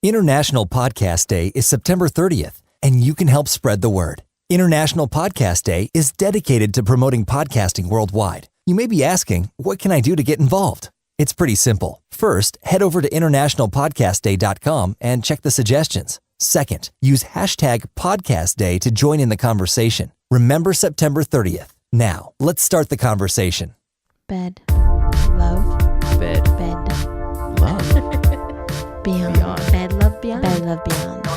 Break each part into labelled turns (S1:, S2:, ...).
S1: International Podcast Day is September 30th, and you can help spread the word. International Podcast Day is dedicated to promoting podcasting worldwide. You may be asking, what can I do to get involved? It's pretty simple. First, head over to internationalpodcastday.com and check the suggestions. Second, use hashtag Podcast Day to join in the conversation. Remember September 30th. Now, let's start the conversation.
S2: Bed. Love.
S3: Bed.
S2: Bed.
S3: Love.
S2: Beyond.
S3: Beyond.
S2: Bed, love, beyond. Bed, love, beyond.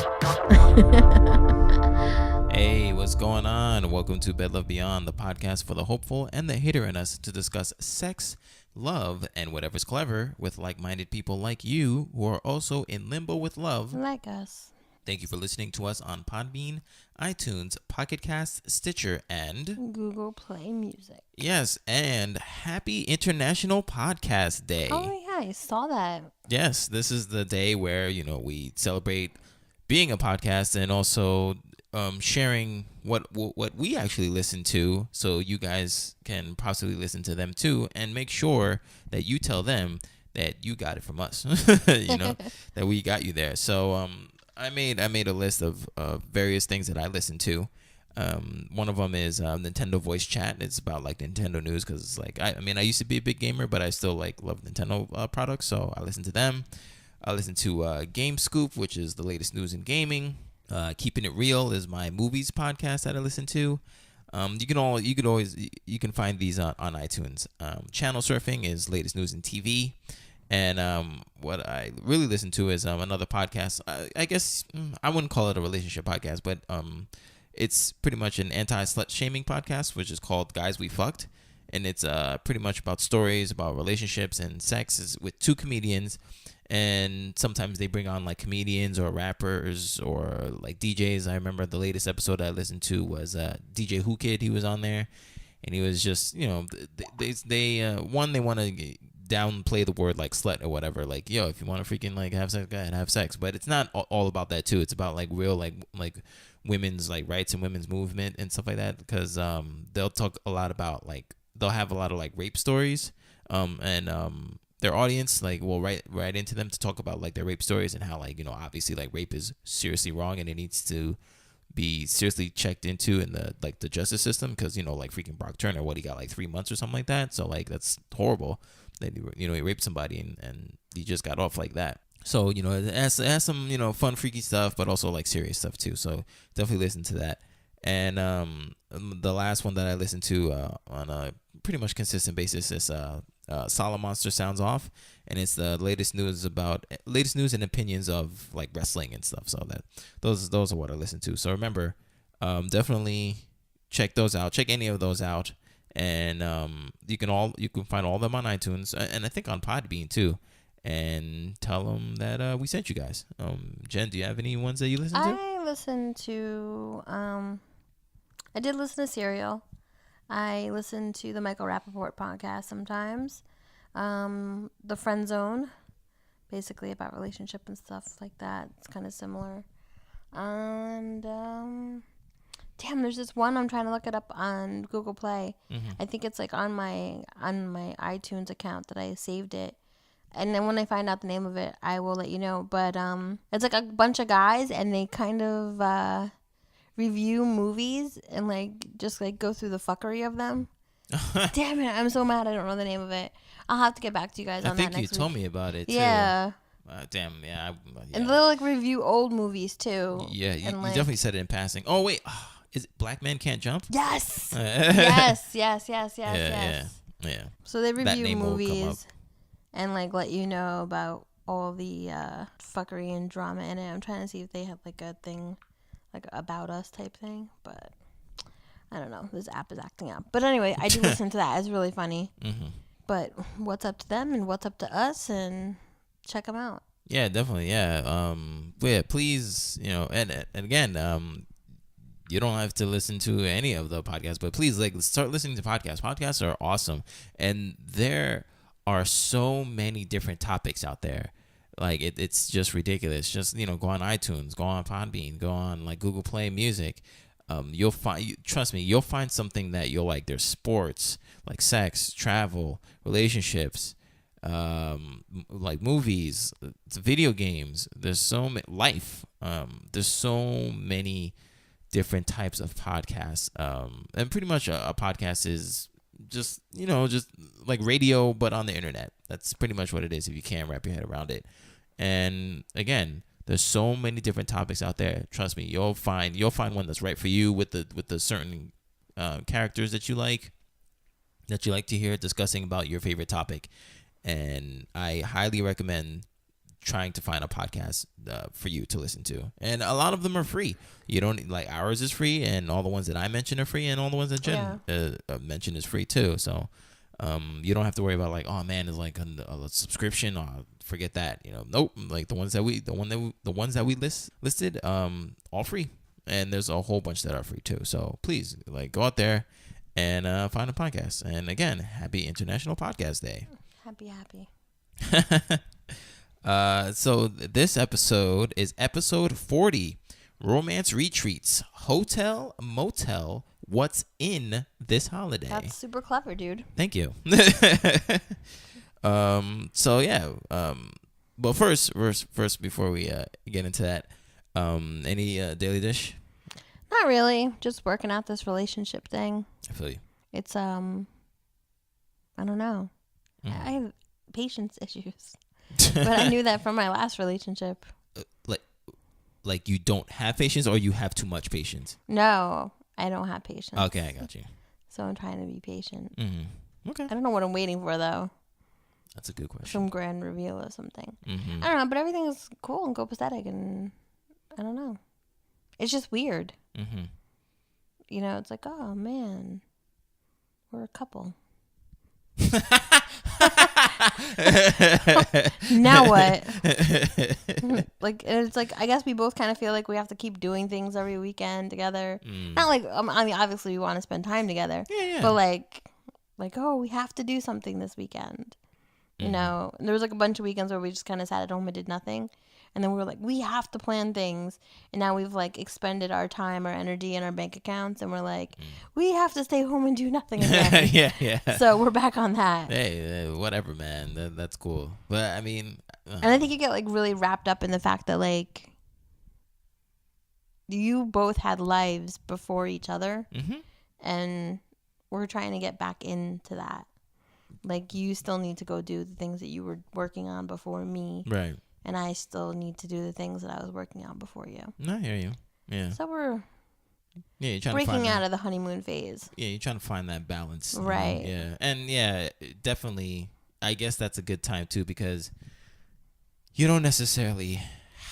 S3: Hey, what's going on? Welcome to Bed Love Beyond, the podcast for the hopeful and the hater in us to discuss sex, love, and whatever's clever with like-minded people like you who are also in limbo with love.
S2: Like us.
S3: Thank you for listening to us on Podbean, iTunes, Pocket Cast, Stitcher, and
S2: Google Play Music.
S3: yes, and happy International Podcast Day.
S2: Oh, yeah, I saw that.
S3: Yes, this is the day where, we celebrate being a podcast and also sharing what we actually listen to, so you guys can possibly listen to them too, and make sure that you tell them that you got it from us, that we got you there. So I made a list of various things that I listen to. One of them is Nintendo Voice Chat. It's about like Nintendo news because it's like I used to be a big gamer, but I still love Nintendo products, so I listen to them. I listen to Game Scoop, which is the latest news in gaming. Keeping It Real is my movies podcast that I listen to. You can find these on iTunes. Channel Surfing is latest news in TV. And what I really listen to is another podcast. I guess I wouldn't call it a relationship podcast, but it's pretty much an anti-slut shaming podcast, which is called Guys We Fucked. And it's pretty much about stories about relationships and sex. It's with two comedians. And sometimes they bring on like comedians or rappers or like DJs. I remember the latest episode I listened to was DJ Who Kid. He was on there. And he was just, they want to downplay the word like slut or whatever, like, yo, if you want to freaking like have sex, go ahead, have sex. But it's not all about that too. It's about like real like women's like rights and women's movement and stuff like that, because they'll talk a lot about like they'll have a lot of like rape stories, and their audience like will write into them to talk about like their rape stories and how like obviously like rape is seriously wrong and it needs to be seriously checked into in the justice system, because like freaking Brock Turner, what he got like 3 months or something like that, so like that's horrible that he raped somebody and he just got off like that. So it has some fun freaky stuff, but also like serious stuff too, so definitely listen to that. And the last one that I listen to on a pretty much consistent basis is Solid Monster Sounds Off, and it's the latest news and opinions of like wrestling and stuff. So that those are what I listen to. So remember, definitely check those out. Check any of those out, and you can find all of them on iTunes and I think on Podbean too. And tell them that we sent you guys. Jen, do you have any ones that you listen to?
S2: I listened to, I did listen to Serial. I listen to the Michael Rappaport podcast sometimes. The Friend Zone, basically about relationship and stuff like that. It's kind of similar. And there's this one, I'm trying to look it up on Google Play. Mm-hmm. I think it's like on my iTunes account that I saved it. And then when I find out the name of it, I will let you know. But it's like a bunch of guys, and they kind of review movies and like just like go through the fuckery of them. Damn it, I'm so mad I don't know the name of it. I'll have to get back to you guys on that next week. I think you
S3: told me about it too.
S2: Yeah.
S3: Damn, yeah.
S2: And they'll like review old movies too.
S3: Yeah, you definitely said it in passing. Oh wait, is it Black Men Can't Jump?
S2: Yes. yes.
S3: Yeah.
S2: So they review movies and like let you know about all the fuckery and drama in it. I'm trying to see if they have like a thing, like about us type thing, but I don't know. This app is acting up. But anyway, I do listen to that. It's really funny. Mm-hmm. But what's up to them and what's up to us, and check them out.
S3: Yeah, definitely. Yeah. Yeah. Please, and again, you don't have to listen to any of the podcasts, but please start listening to podcasts. Podcasts are awesome, and there are so many different topics out there. Like it's just ridiculous. Just go on iTunes, go on Podbean, go on like Google Play Music. You'll find something that you'll like. There's sports, like sex, travel, relationships, like movies, video games. There's so many life. There's so many different types of podcasts. And pretty much a podcast is just like radio, but on the internet. That's pretty much what it is if you can't wrap your head around it. And again, there's so many different topics out there. Trust me, you'll find one that's right for you with the certain characters that you like to hear discussing about your favorite topic. And I highly recommend trying to find a podcast for you to listen to. And a lot of them are free. You don't like ours is free, and all the ones that I mention are free, and all the ones that Jen mentioned is free too. So you don't have to worry about like, oh man, it's like a subscription. Oh, forget that. Nope. Like the ones that we listed, all free, and there's a whole bunch that are free too. So please, like, go out there and find a podcast. And again, happy International Podcast Day.
S2: Happy.
S3: So this episode is episode 40, Romance Retreats, Ho-tel, Mo-tel, What's in this holiday?
S2: That's super clever, dude.
S3: Thank you. So yeah. But first, before we get into that, any daily dish?
S2: Not really. Just working out this relationship thing.
S3: I feel you.
S2: It's I don't know.
S3: Mm-hmm.
S2: I have patience issues, but I knew that from my last relationship.
S3: Like you don't have patience, or you have too much patience?
S2: No, I don't have patience.
S3: Okay, I got you.
S2: So I'm trying to be patient.
S3: Mm-hmm. Okay.
S2: I don't know what I'm waiting for though.
S3: That's a good question.
S2: Some grand reveal or something.
S3: Mm-hmm.
S2: I don't know, but everything is cool and copacetic, and I don't know. It's just weird.
S3: Mm-hmm.
S2: It's like, oh man, we're a couple. Now what? Like, it's like, I guess we both kind of feel like we have to keep doing things every weekend together. Not like, I mean, obviously we want to spend time together.
S3: Yeah.
S2: But like, oh, we have to do something this weekend. And there was like a bunch of weekends where we just kind of sat at home and did nothing. And then we were like, we have to plan things. And now we've like expended our time, our energy, and our bank accounts. And we're like, we have to stay home and do nothing again.
S3: Yeah.
S2: So we're back on that.
S3: Hey, whatever, man. That's cool. But I mean,
S2: and I think you get like really wrapped up in the fact that like you both had lives before each other.
S3: Mm-hmm.
S2: And we're trying to get back into that. Like, you still need to go do the things that you were working on before me.
S3: Right.
S2: And I still need to do the things that I was working on before you.
S3: I hear you. Yeah.
S2: So we're
S3: you're trying
S2: breaking
S3: to find
S2: out of the honeymoon phase.
S3: Yeah, you're trying to find that balance.
S2: Right.
S3: Yeah. And yeah, definitely, I guess that's a good time too, because you don't necessarily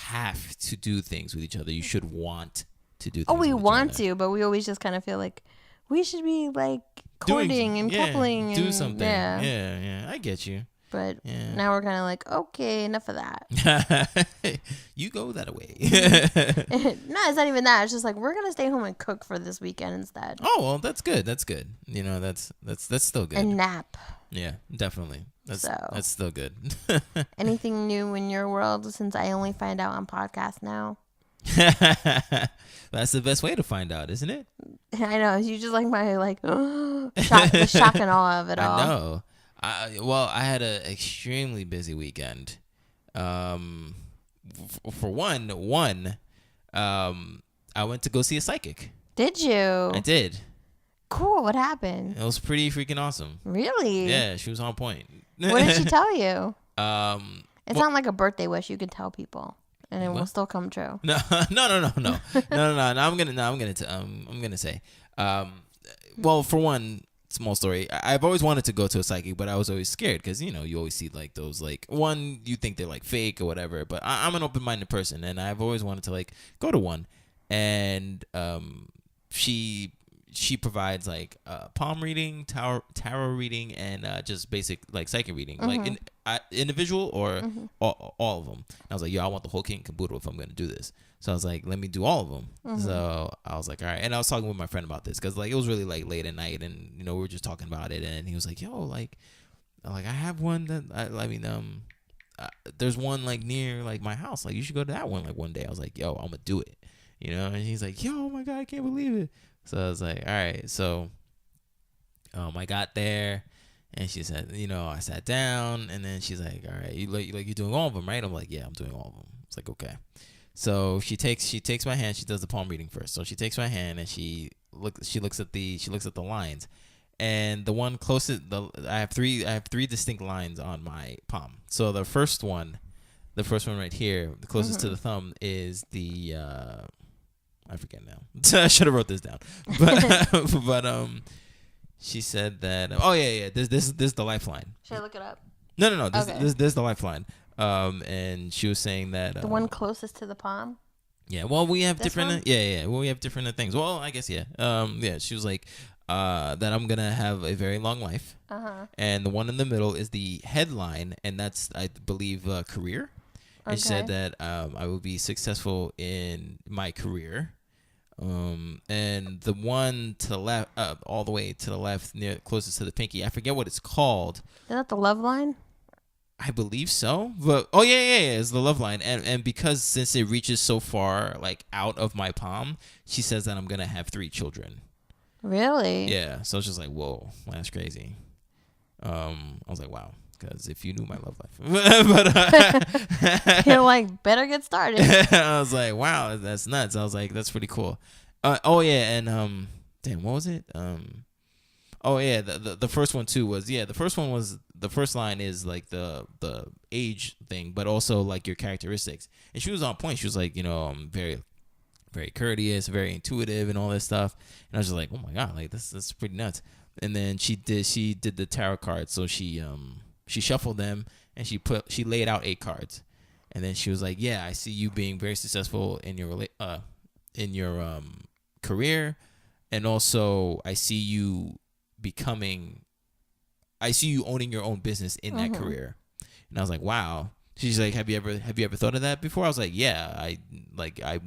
S3: have to do things with each other. You should want to do things
S2: we
S3: with each
S2: want
S3: other.
S2: to, but we always just kind of feel like we should be like courting and coupling.
S3: Do
S2: and,
S3: something. Yeah. I get you.
S2: But now we're kind of like, okay, enough of that.
S3: You go that way.
S2: No, it's not even that. It's just like, we're going to stay home and cook for this weekend instead.
S3: Oh, well, that's good. That's good. That's still good.
S2: And nap.
S3: Yeah, definitely. That's still good.
S2: Anything new in your world, since I only find out on podcasts now?
S3: That's the best way to find out, isn't it?
S2: I know. You just like my the shock and awe of it all.
S3: I know. I had an extremely busy weekend. For one, I went to go see a psychic.
S2: Did you?
S3: I did.
S2: Cool. What happened?
S3: It was pretty freaking awesome.
S2: Really?
S3: Yeah, she was on point.
S2: What did she tell you? It's not like a birthday wish you can tell people, and it will still come true.
S3: No. I'm gonna say. Well, for one, small story. I've always wanted to go to a psychic, but I was always scared because you always see like those one, you think they're like fake or whatever. But I'm an open-minded person, and I've always wanted to go to one. And she provides palm reading, tarot reading, and just basic psychic reading, individual or all of them. And I was like, yo, I want the whole kit and caboodle if I'm gonna do this. So I was like, let me do all of them. So I was like, all right. And I was talking with my friend about this because it was really late at night, and we were just talking about it. And he was like, yo, I have one that there's one near my house. You should go to that one one day. I was like, yo, I'm gonna do it. And he's like, yo, oh my God, I can't believe it. So I was like, all right. So I got there, And she said, I sat down, and then she's like, all right, you're doing all of them, right? I'm like, yeah, I'm doing all of them. It's like, okay. So she takes my hand. She does the palm reading first. So she takes my hand and she looks at the lines, and the one closest, I have three distinct lines on my palm. So the first one right here, the closest to the thumb, is the I forget now. I should have wrote this down, but she said that. Oh yeah. This is the lifeline.
S2: Should I look it up?
S3: No. This is the lifeline. And she was saying that
S2: the one closest to the palm.
S3: Yeah. Well, we have
S2: this
S3: different.
S2: One?
S3: Yeah. Well, we have different things. Well, I guess yeah. Yeah. She was like, that I'm gonna have a very long life. And the one in the middle is the headline, and that's, I believe, career. And she said that I will be successful in my career. And the one to the left, all the way to the left, near closest to the pinky, I forget what it's called.
S2: Is that the love line?
S3: I believe so, but it's the love line, and because since it reaches so far, like out of my palm, she says that I'm gonna have 3 children.
S2: Really?
S3: Yeah. So it's just like, whoa, that's crazy. I was like, wow, because if you knew my love life, but
S2: you're like, better get started.
S3: I was like, wow, that's nuts. I was like, that's pretty cool. And damn, what was it? The first one too was, the first one was, the first line is like the age thing, but also like your characteristics. And she was on point. She was like, I'm very, very courteous, very intuitive, and all this stuff. And I was just like, oh my god, like that's pretty nuts. And then she did the tarot cards. So she shuffled them, and she laid out 8 cards. And then she was like, yeah, I see you being very successful in your career, and also I see you owning your own business in that career. And I was like, wow. She's like, have you ever thought of that before? I was like, yeah, I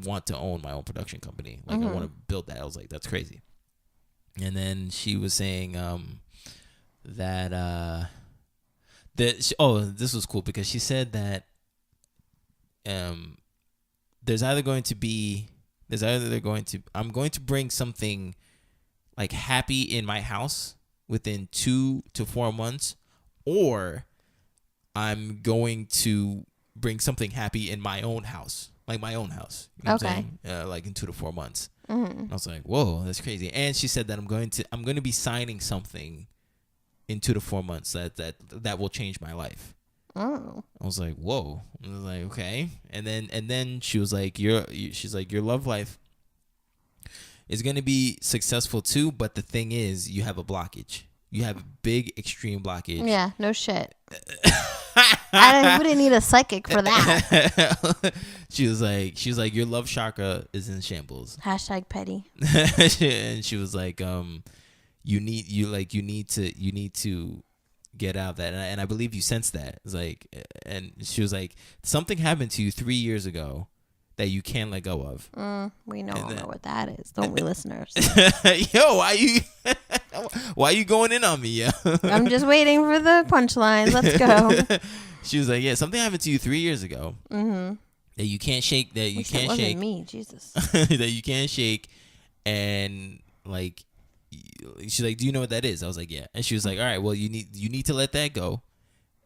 S3: want to own my own production company. Like I want to build that. I was like, that's crazy. And then she was saying that this was cool, because she said that I'm going to bring something like happy in my house within 2 to 4 months, or I'm going to bring something happy in my own house, like my own house. You know what I'm saying? Like in 2 to 4 months. I was like, whoa, that's crazy. And she said that I'm going to be signing something in 2 to 4 months that will change my life.
S2: Oh.
S3: I was like, whoa. I was like, okay. And then she was like, your love life is going to be successful too, but the thing is, you have a blockage. You have a big, extreme blockage.
S2: Yeah, no shit. We didn't need a psychic for that.
S3: She was like, your love chakra is in shambles.
S2: #petty.
S3: And she was like, you need to get out of that. And I believe you sensed that. It's like, and she was like, something happened to you 3 years ago that you can't let go of.
S2: We know what that is, don't we, listeners?
S3: Yo, why you going in on me, yo?
S2: I'm just waiting for the punchlines. Let's go.
S3: She was like, yeah, something happened to you 3 years ago that you can't shake. That you can't shake.
S2: Me, Jesus.
S3: That you can't shake, and like, she's like, do you know what that is? I was like, yeah. And she was like, all right, well, you need to let that go,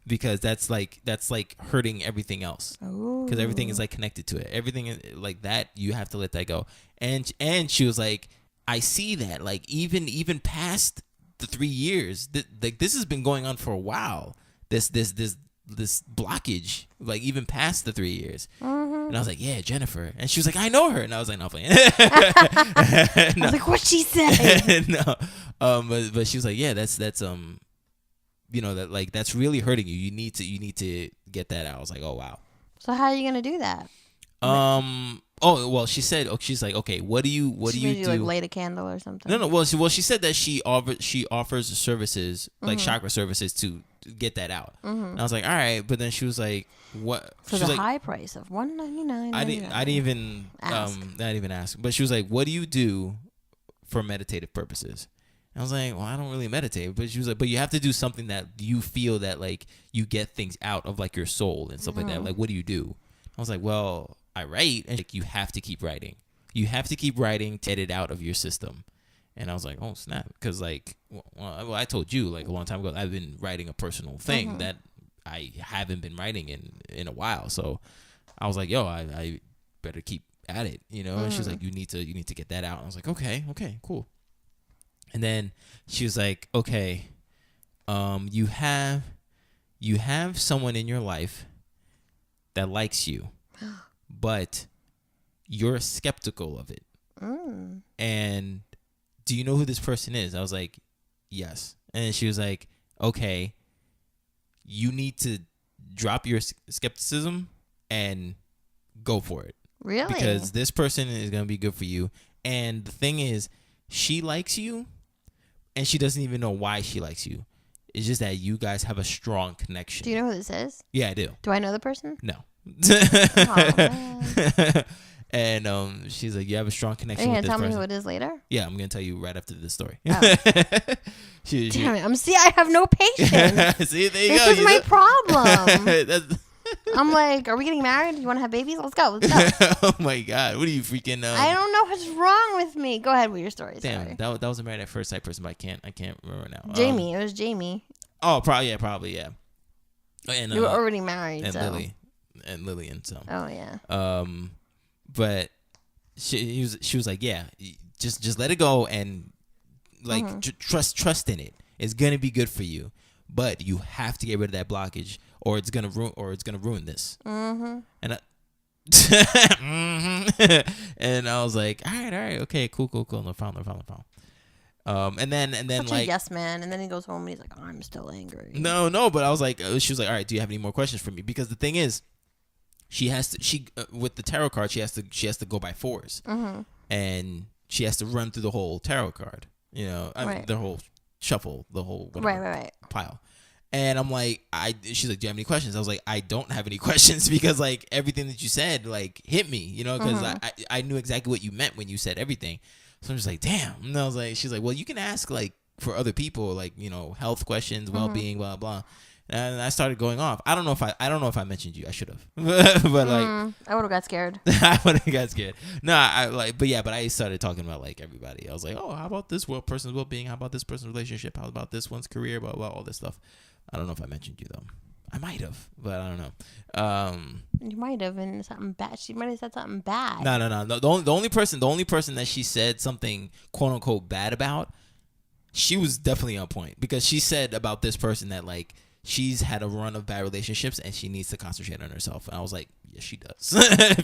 S3: because that's like hurting everything else. Because everything is like connected to it. Everything like that, you have to let that go. And she was like, I see that, like, even past the 3 years, like this has been going on for a while. This blockage, like even past the 3 years. And I was like, yeah, Jennifer. And she was like, I know her. And I was like, no, playing.
S2: I was like, what'd she say?
S3: No. But she was like, yeah, that's that like, that's really hurting you. You need to get that out. I was like, oh wow.
S2: So how are you gonna do that?
S3: Oh well, she said, she's like, okay, what do you do?
S2: Like light a candle or something?
S3: No. Well, she said that she offers services, like chakra services, to get that out. And I was like, all right, but then she was like, what?
S2: For the high price of $199.
S3: I didn't even ask. But she was like, what do you do for meditative purposes? And I was like, well, I don't really meditate. But she was like, but you have to do something that you feel that like you get things out of, like your soul and stuff like that. Like, what do you do? I was like, well, I write. And like, you have to keep writing. You have to keep writing to get it out of your system. And I was like, oh snap, because like, well, I told you like a long time ago, I've been writing a personal thing that I haven't been writing in a while. So I was like, yo, I better keep at it, you know. And she was like, you need to get that out. And I was like, okay, cool. And then she was like, okay, you have someone in your life that likes you, but you're skeptical of it. And do you know who this person is? I was like, yes. And she was like, okay, you need to drop your skepticism and go for it.
S2: Really?
S3: Because this person is going to be good for you. And the thing is, she likes you, and she doesn't even know why she likes you. It's just that you guys have a strong connection.
S2: Do you know who this is?
S3: Yeah, I do.
S2: Do I know the person?
S3: No.
S2: Oh, man.
S3: And she's like, you have a strong connection
S2: Are you
S3: with
S2: going to
S3: this
S2: tell
S3: person.
S2: me who it is later?
S3: Yeah, I'm going to tell you right after this story.
S2: Oh.
S3: she,
S2: Damn it. I have no patience.
S3: See, there you
S2: This
S3: go.
S2: is my problem.
S3: That's-
S2: I'm like, are we getting married? You want to have babies? Let's go.
S3: Oh my God. What are you freaking
S2: I don't know what's wrong with me. Go ahead with your story.
S3: Damn,
S2: Sorry.
S3: that was a married at first sight person, but I can't remember now.
S2: Jamie. It was Jamie.
S3: Oh, probably, yeah. And
S2: You were already married.
S3: and
S2: so.
S3: Lillian. So,
S2: Oh, yeah.
S3: but she was like, yeah, just let it go and like trust in it. It's gonna be good for you, but you have to get rid of that blockage, or it's gonna ruin this. And and I was like, all right, okay, cool, no problem. And then
S2: Such
S3: like,
S2: a yes man, and then he goes home and he's like, oh, I'm still angry.
S3: no, but I was like, she was like, all right, do you have any more questions for me? Because the thing is, with the tarot card, she has to go by fours, and she has to run through the whole tarot card, you know, the whole shuffle, the whole
S2: Right.
S3: pile. And I'm like, she's like, do you have any questions? I was like, I don't have any questions, because like everything that you said like hit me, you know, because I knew exactly what you meant when you said everything. So I'm just like, damn. And I was like, she's like, well, you can ask like for other people, like, you know, health questions, well-being, blah blah. And I started going off. I don't know if I mentioned you. I should have, but like,
S2: I would have got scared.
S3: I would have got scared. No, but I started talking about like everybody. I was like, oh, how about this person's well-being? How about this person's relationship? How about this one's career? Blah blah, all this stuff. I don't know if I mentioned you though. I might have, but I don't know.
S2: You might have, and something bad. She might have said something bad.
S3: No. The only person that she said something quote unquote bad about, she was definitely on point, because she said about this person that like she's had a run of bad relationships and she needs to concentrate on herself. And I was like, yes, she does.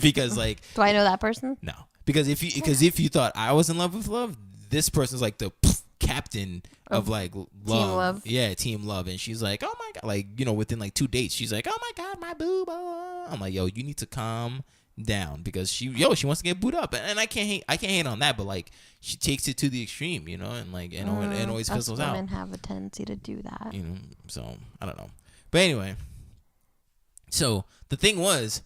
S3: Because like,
S2: do I know that person?
S3: No, because if you thought I was in love with love, this person's like the captain of like love.
S2: Team love.
S3: Yeah, team love. And she's like, oh my God, like, you know, within like 2 dates, she's like, oh my God, my boo. I'm like, yo, you need to calm down, because she wants to get booed up, and I can't hate on that, but like she takes it to the extreme, you know, and like, you know, and always fizzles out.
S2: Women have a tendency to do that,
S3: you know. So I don't know, but anyway. So the thing was,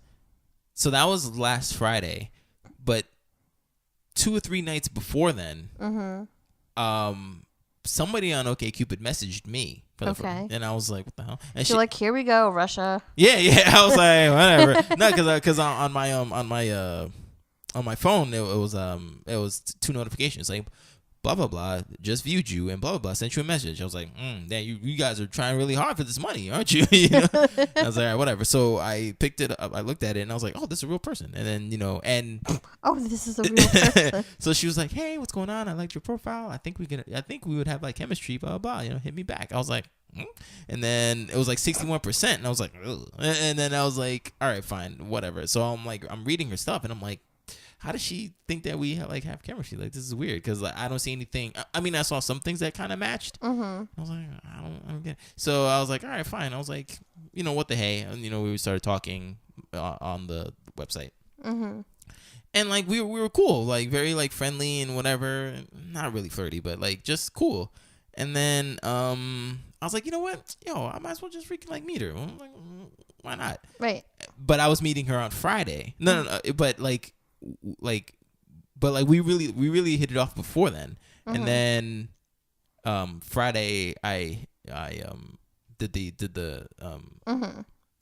S3: so that was last Friday, but 2 or 3 nights before then, somebody on OkCupid messaged me for the first, and I was like, what the hell? And
S2: you're like, here we go, Russia.
S3: Yeah. I was like, whatever. No, because on my phone it was 2 notifications like, blah blah blah, just viewed you, and blah blah blah, sent you a message. I was like, damn, you guys are trying really hard for this money, aren't you? You know? I was like, all right, whatever. So I picked it up, I looked at it, and I was like, oh, this is a real person. And then, you know, and
S2: oh, this is a real person.
S3: So she was like, hey, what's going on? I liked your profile. I think we would have like chemistry, blah blah, you know, hit me back. I was like, and then it was like 61%, and I was like, ugh. And then I was like, all right, fine, whatever. So I'm reading her stuff, and I'm like, how does she think that we have chemistry? Like, this is weird, because like, I don't see anything. I mean, I saw some things that kind of matched. I was like, I don't get it. So I was like, all right, fine. I was like, you know, what the hey? And, you know, we started talking on the website. And like we were cool, like very like friendly and whatever. Not really flirty, but like just cool. And then I was like, you know what? Yo, I might as well just freaking like meet her. I'm like, why not? Right. But I was meeting her on Friday. No. But we really hit it off before then. And then Friday I did the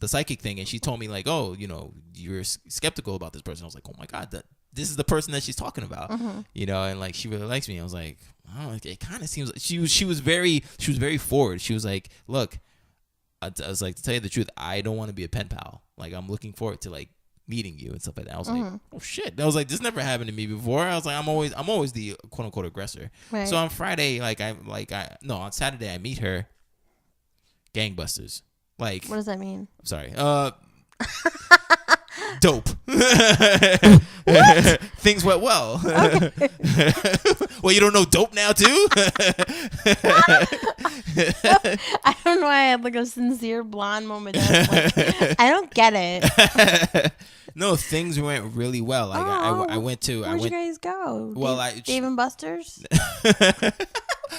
S3: psychic thing, and she told me like, oh, you know, you're skeptical about this person. I was like, oh my God, this is the person that she's talking about, you know, and like she really likes me. I was like, oh, it kind of seems like she was very forward. She was like, look, I was like, to tell you the truth, I don't want to be a pen pal. Like, I'm looking forward to like meeting you and stuff like that. I was like, oh shit. I was like, this never happened to me before. I was like, I'm always the quote unquote aggressor. Right. So on Friday, on Saturday I meet her. Gangbusters. Like, what
S2: does that mean?
S3: I'm sorry. Dope. Things went well. Okay. Well, you don't know dope now too?
S2: I don't know why I had like a sincere blonde moment. I don't get it.
S3: No, things went really well. Like I went to.
S2: Where'd you guys go?
S3: Well,
S2: Dave and Buster's.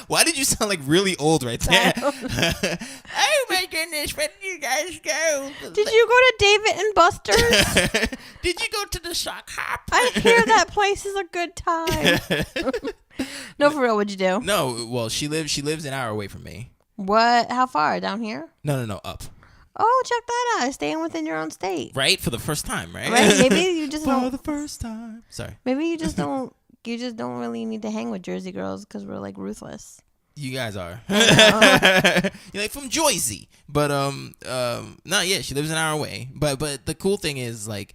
S3: Why did you sound like really old right there? Oh my goodness, where did you guys go?
S2: Did you go to David and Buster's?
S3: Did you go to the sock hop?
S2: I hear that place is a good time. No, for real, what'd you do?
S3: No, well, she lives an hour away from me.
S2: What? How far? Down here?
S3: No, up.
S2: Oh, check that out. Staying within your own state.
S3: Right? For the first time, right?
S2: Right? Maybe you just
S3: For the first time. Sorry.
S2: Maybe you just don't really need to hang with Jersey girls because we're like ruthless.
S3: You guys are. You're like from Jersey. But she lives an hour away. But the cool thing is like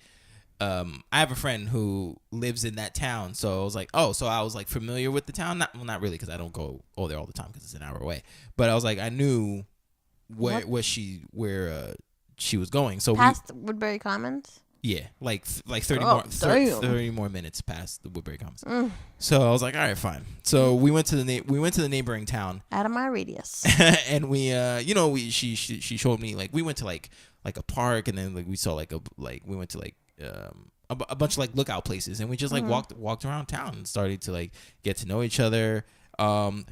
S3: I have a friend who lives in that town, so I was like, so I was like familiar with the town. Not really, because I don't go there all the time because it's an hour away. But I was like, I knew where she was going. So
S2: past Woodbury Commons.
S3: Yeah, like 30 more minutes past the Woodbury Commons. So I was like, all right, fine. So we went to the neighboring town.
S2: Out of my radius.
S3: And we she showed me like we went to like a park, and then like we saw we went to like a bunch of like lookout places, and we just like walked around town and started to like get to know each other.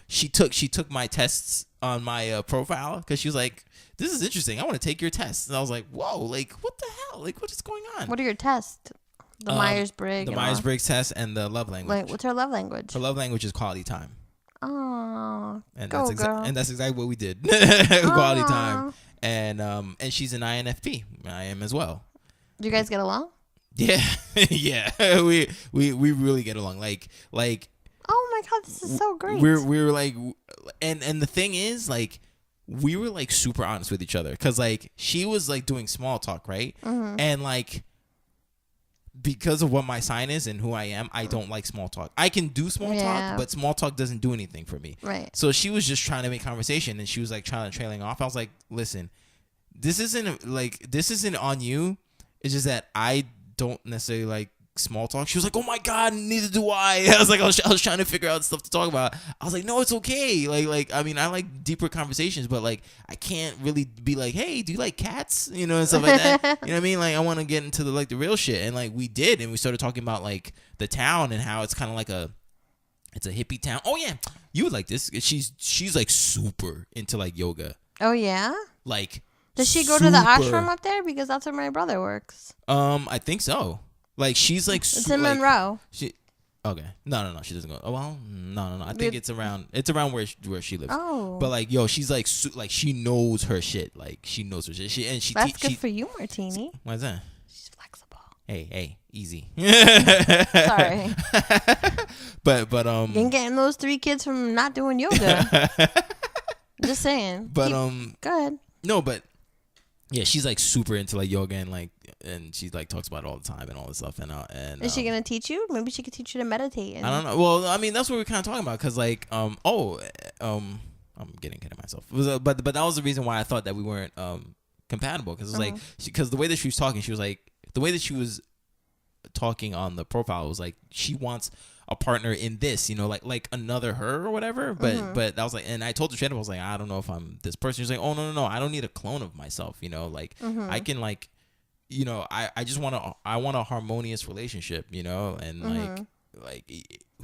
S3: She took my tests on my profile because she was like, this is interesting, I want to take your test. And I was like, whoa, like what the hell, like what is going on?
S2: What are your tests? The Myers-Briggs.
S3: The Myers-Briggs test and the love language.
S2: Wait, what's her love language?
S3: Her love language is quality time.
S2: Oh,
S3: and
S2: girl.
S3: And that's exactly what we did. Quality time. And she's an INFP. I am as well.
S2: Do you guys get along?
S3: Yeah. Yeah. We really get along. Like
S2: oh my god, this is so great.
S3: We were like, and the thing is, like, we were like super honest with each other, because like she was like doing small talk, right? And like, because of what my sign is and who I am, I don't like small talk. I can do small talk, but small talk doesn't do anything for me.
S2: Right.
S3: So she was just trying to make conversation, and she was like trailing off. I was like, listen, this isn't on you. It's just that I don't necessarily like small talk. She was like, oh my god, neither do I. I was like, I was trying to figure out stuff to talk about. I was like, no, it's okay. Like I mean, I like deeper conversations, but like I can't really be like, hey, do you like cats, you know, and stuff like that. You know what I mean? Like I want to get into the real shit. And like we did, and we started talking about like the town and how it's kind of like it's a hippie town. Oh yeah, you would like this. She's like super into like yoga.
S2: Oh yeah,
S3: like
S2: does she go to the ashram up there? Because that's where my brother works.
S3: I think so. Like she's like
S2: it's in Monroe.
S3: Okay. No, she doesn't go. Oh well, no. I think it's around where she lives.
S2: Oh.
S3: But like, yo, she's like like she knows her shit. Like she knows her shit.
S2: That's good for you, Martini.
S3: Why's that?
S2: She's flexible.
S3: Hey, easy.
S2: Sorry.
S3: But
S2: you ain't getting those 3 kids from not doing yoga. Just saying.
S3: But
S2: go ahead.
S3: No, but yeah, she's like super into like yoga, and she like talks about it all the time and all this stuff. And
S2: is she gonna teach you? Maybe she could teach you to meditate.
S3: I don't know. Well, I mean, that's what we're kind of talking about, because like I'm getting ahead of myself. But that was the reason why I thought that we weren't compatible, because it's like because the way that she was talking, she was like the way that she was talking on the profile was like she wants a partner in this, you know, like another her or whatever. But that was like, and I told her straight up, I was like, I don't know if I'm this person. She's like, oh no, I don't need a clone of myself, you know, like I can like, you know, I just want a harmonious relationship, you know, and like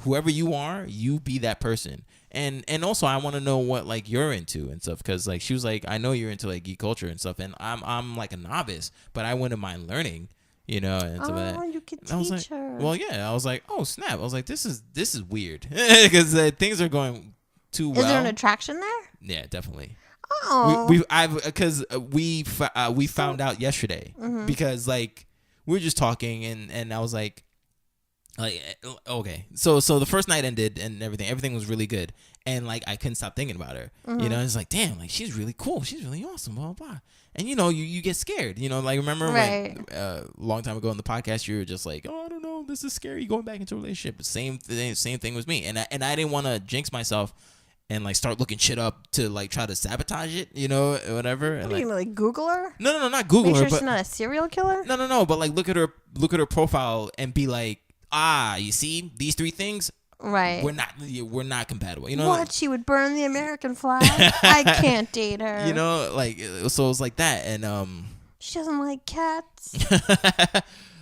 S3: whoever you are, you be that person. And also I want to know what like you're into and stuff, because like she was like, I know you're into like geek culture and stuff, and I'm like a novice, but I wouldn't mind learning, you know, and stuff like that.
S2: You could teach her.
S3: Well, yeah, I was like, oh snap, I was like, this is weird, because things are going too well.
S2: Is there an attraction there?
S3: Yeah, definitely.
S2: Oh,
S3: we found out yesterday, because like we were just talking, and I was like, like, okay, so the first night ended and everything was really good, and like I couldn't stop thinking about her. You know, it's like, damn, like she's really cool, she's really awesome, blah blah blah. And you know, you get scared. You know, like remember when a long time ago on the podcast you were just like, oh, I don't know, this is scary going back into a relationship. Same thing with me, and I didn't want to jinx myself and like start looking shit up to like try to sabotage it, you know, whatever. And
S2: what do you mean, like Google her?
S3: No, not Google
S2: Make sure
S3: her, but
S2: she's not a serial killer.
S3: No, but like look at her profile and be like, you see these 3 things,
S2: right?
S3: We're not compatible. You know
S2: what?
S3: Like,
S2: she would burn the American flag. I can't date her.
S3: You know, like so it's like that, and
S2: she doesn't like cats.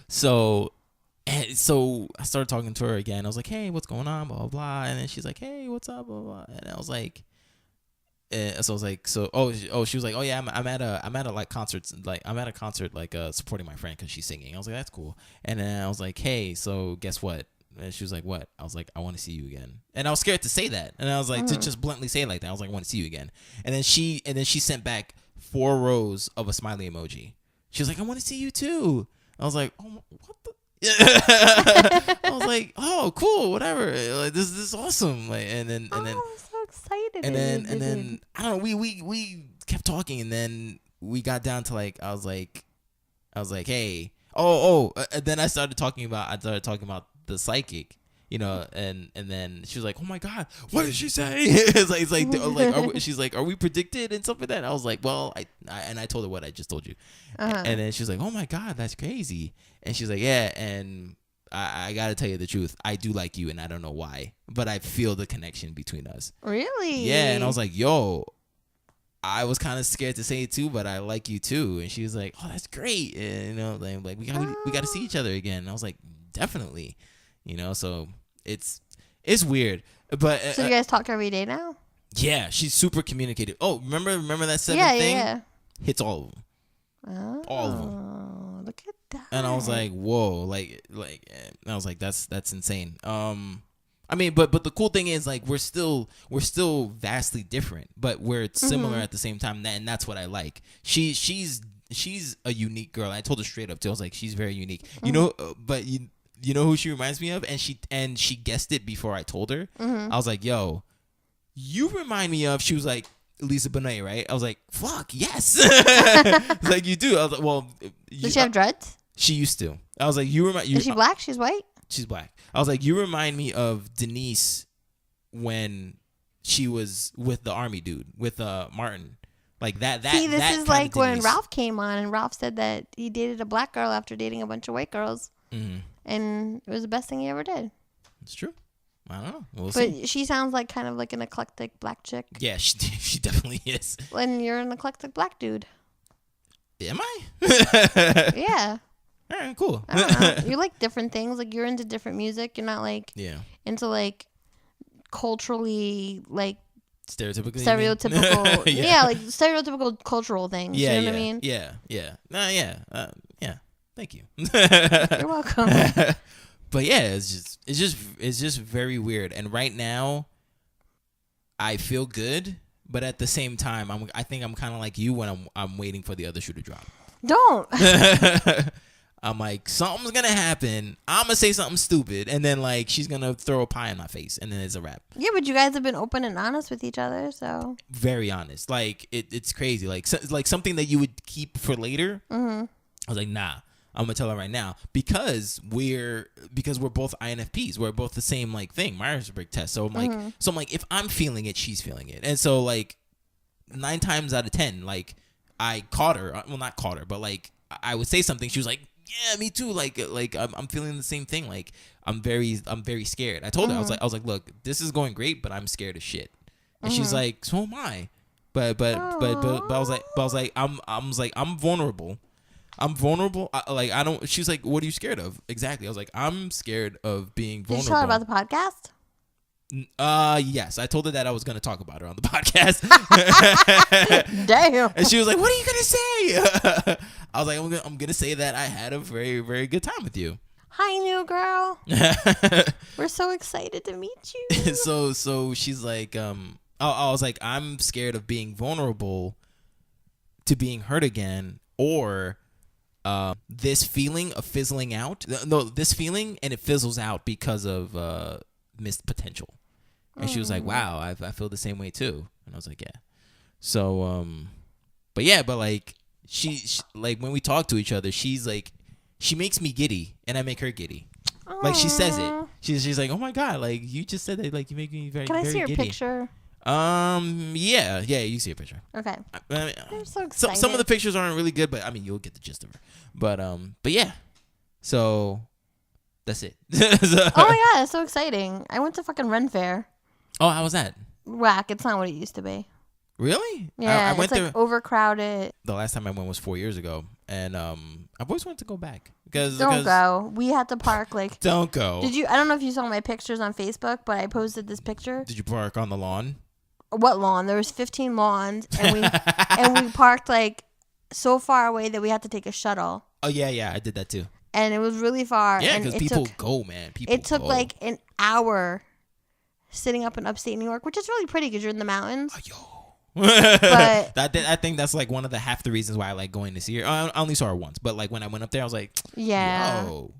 S3: So I started talking to her again. I was like, hey, what's going on, blah blah blah, and then she's like, hey, what's up, blah blah, and I was like. So I was like, she was like, oh yeah, I'm at a like concerts, like I'm at a concert, like supporting my friend because she's singing. I was like, that's cool. And then I was like, hey, so guess what? And she was like, what? I was like, I want to see you again. And I was scared to say that. And I was like, to just bluntly say it like that. I was like, I want to see you again. And then she sent back 4 rows of a smiley emoji. She was like, I want to see you too. I was like, oh, what the? I was like, oh, cool, whatever. Like this is awesome. Like, and then.
S2: Excited.
S3: And then I don't know, we kept talking, and then we got down to like I was like hey, then I started talking about the psychic, you know, and then she was like, oh my god, what did she say? it's like she's like, are we predicted and stuff like that? And I was like, well, I told her what I just told you. And then she was like, oh my god, that's crazy. And she's like, yeah, and I gotta tell you the truth. I do like you, and I don't know why, but I feel the connection between us.
S2: Really?
S3: Yeah, and I was like, yo, I was kind of scared to say it too, but I like you too. And she was like, oh, that's great. And, you know, like we gotta see each other again. And I was like, definitely. You know, so it's weird, but
S2: so you guys talk every day now?
S3: Yeah, she's super communicative. Oh, remember that 7 thing? Yeah. Hits all of them.
S2: Oh,
S3: all of them.
S2: Look at that.
S3: And I was like, whoa, like, and I was like, that's insane. I mean, but the cool thing is, like, we're still vastly different, but we're similar at the same time, and that's what I like. She's a unique girl. I told her straight up too. I was like, she's very unique. You know, but you know who she reminds me of, and she guessed it before I told her. I was like, yo, you remind me of. She was like, Lisa Bonet, right? I was like, fuck, yes. Like, you do. I was like, well,
S2: does she have dreads?
S3: She used to. I was like, you remind.
S2: Is she black? She's white.
S3: She's black. I was like, you remind me of Denise when she was with the army dude, with Martin. Like that.
S2: See, this
S3: that
S2: is like when Ralph came on, and Ralph said that he dated a black girl after dating a bunch of white girls, and it was the best thing he ever did.
S3: It's true. I don't know. We'll
S2: but
S3: see.
S2: She sounds like kind of like an eclectic black chick.
S3: Yeah, she definitely is.
S2: When you're an eclectic black dude.
S3: Am I?
S2: Yeah.
S3: All right, cool.
S2: I don't know. You like different things. Like, you're into different music. You're not like into like culturally like
S3: stereotypical.
S2: yeah, like stereotypical cultural things.
S3: Yeah,
S2: you know what I mean?
S3: Yeah. Yeah. Thank you.
S2: You're welcome.
S3: But yeah, it's just very weird. And right now, I feel good, but at the same time, I think I'm kind of like you when I'm waiting for the other shoe to drop.
S2: Don't.
S3: I'm like, something's gonna happen. I'm gonna say something stupid, and then like she's gonna throw a pie in my face, and then it's a wrap.
S2: Yeah, but you guys have been open and honest with each other, so
S3: very honest. Like it's crazy. Like something that you would keep for later. I was like, nah. I'm gonna tell her right now because we're both INFPs. We're both the same like thing, Myers-Briggs test. So I'm like, if I'm feeling it, she's feeling it, and so like 9 times out of 10, like I caught her. Well, not caught her, but like I would say something. She was like, yeah, me too. Like I'm feeling the same thing. Like I'm very scared. I told her I was like, look, this is going great, but I'm scared as shit. And she's like, so am I. But I was like, I'm vulnerable. I'm vulnerable. I don't. She's like, what are you scared of? Exactly. I was like, I'm scared of being vulnerable.
S2: Did you tell her about the
S3: podcast? Yes. I told her that I was going to talk about her on the podcast.
S2: Damn.
S3: And she was like, what are you going to say? I was like, I'm going to say that I had a very, very good time with you.
S2: Hi, new girl. We're so excited to meet you.
S3: So she's like, I was like, I'm scared of being vulnerable to being hurt again, or this feeling of fizzling out. No, this feeling, and it fizzles out because of missed potential. And she was like, wow, I feel the same way too. And I was like, yeah. So, but like she like when we talk to each other, she's like, she makes me giddy and I make her giddy. Aww. Like she says it. She's like, oh my God, like you just said that, like you make me very,
S2: Can I
S3: very
S2: see your
S3: giddy.
S2: picture?
S3: Yeah, you see a picture.
S2: Okay.
S3: I'm
S2: so excited.
S3: Some of the pictures aren't really good, but I mean, you'll get the gist of her. But yeah. So that's it.
S2: Oh my God, it's so exciting. I went to fucking Ren Fair.
S3: Oh, how was that?
S2: Whack. It's not what it used to be.
S3: Really?
S2: Yeah,
S3: I went
S2: it's
S3: there.
S2: overcrowded.
S3: The last time I went was 4 years ago, and I've always wanted to go back because
S2: go. We had to park like.
S3: Don't go.
S2: Did you? I don't know if you saw my pictures on Facebook, but I posted this picture.
S3: Did you park on the lawn?
S2: What lawn? There was 15 lawns, and we parked like so far away that we had to take a shuttle.
S3: Oh yeah, I did that too.
S2: And it was really far.
S3: Yeah, because people go, man.
S2: It took like an hour sitting up in upstate New York, which is really pretty because you're in the mountains.
S3: Yo.
S2: But
S3: I think that's like one of the half the reasons why I like going to see her. I only saw her once, but like when I went up there, I was like,
S2: yeah,
S3: yo,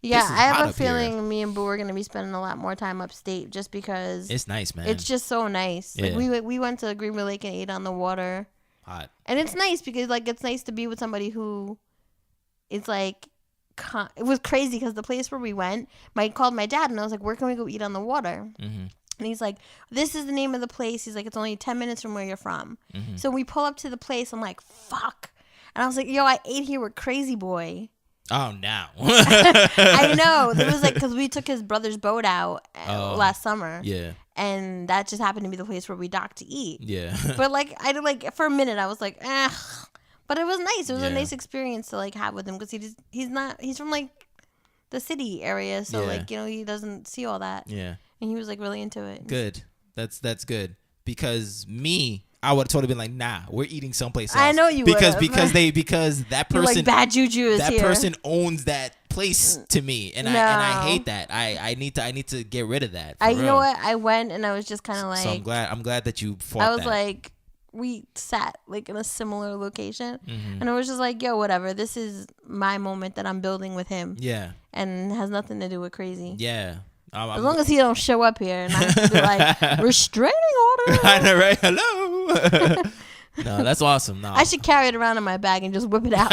S2: yeah. I have a feeling me and Boo are gonna be spending a lot more time upstate just because
S3: it's nice, man.
S2: It's just so nice.
S3: Yeah.
S2: Like we went to Greenville Lake and ate on the water.
S3: Hot.
S2: And it's nice because like it's nice to be with somebody who is like. It was crazy because the place where we went, I called my dad and I was like, where can we go eat on the water? Mm-hmm. And he's like, this is the name of the place. He's like, it's only 10 minutes from where you're from. Mm-hmm. So we pull up to the place. I'm like, fuck. And I was like, yo, I ate here with Crazy Boy.
S3: Oh, no.
S2: I know. It was like, because we took his brother's boat out last summer.
S3: Yeah.
S2: And that just happened to be the place where we docked to eat.
S3: Yeah.
S2: But like, I did like, for a minute, I was like, eh. But it was nice. It was a nice experience to like have with him because he's from like the city area, so like he doesn't see all that. Yeah, and he was like really into it.
S3: Good, that's good because I would have totally been like, nah, we're eating someplace else.
S2: I know you
S3: because
S2: would've.
S3: because that person
S2: like bad juju is
S3: that
S2: here.
S3: person owns that place to me, and I hate that. I need to get rid of that.
S2: You know what? I went and I was just kind of like.
S3: So I'm glad that you fought.
S2: I was like. We sat like in a similar location and I was just like, yo, whatever. This is my moment that I'm building with him. Yeah. And it has nothing to do with Crazy. Yeah. As long as he don't show up here and I have to be like, restraining order.
S3: I know, right? Hello. No, that's awesome. No.
S2: I should carry it around in my bag and just whip it out.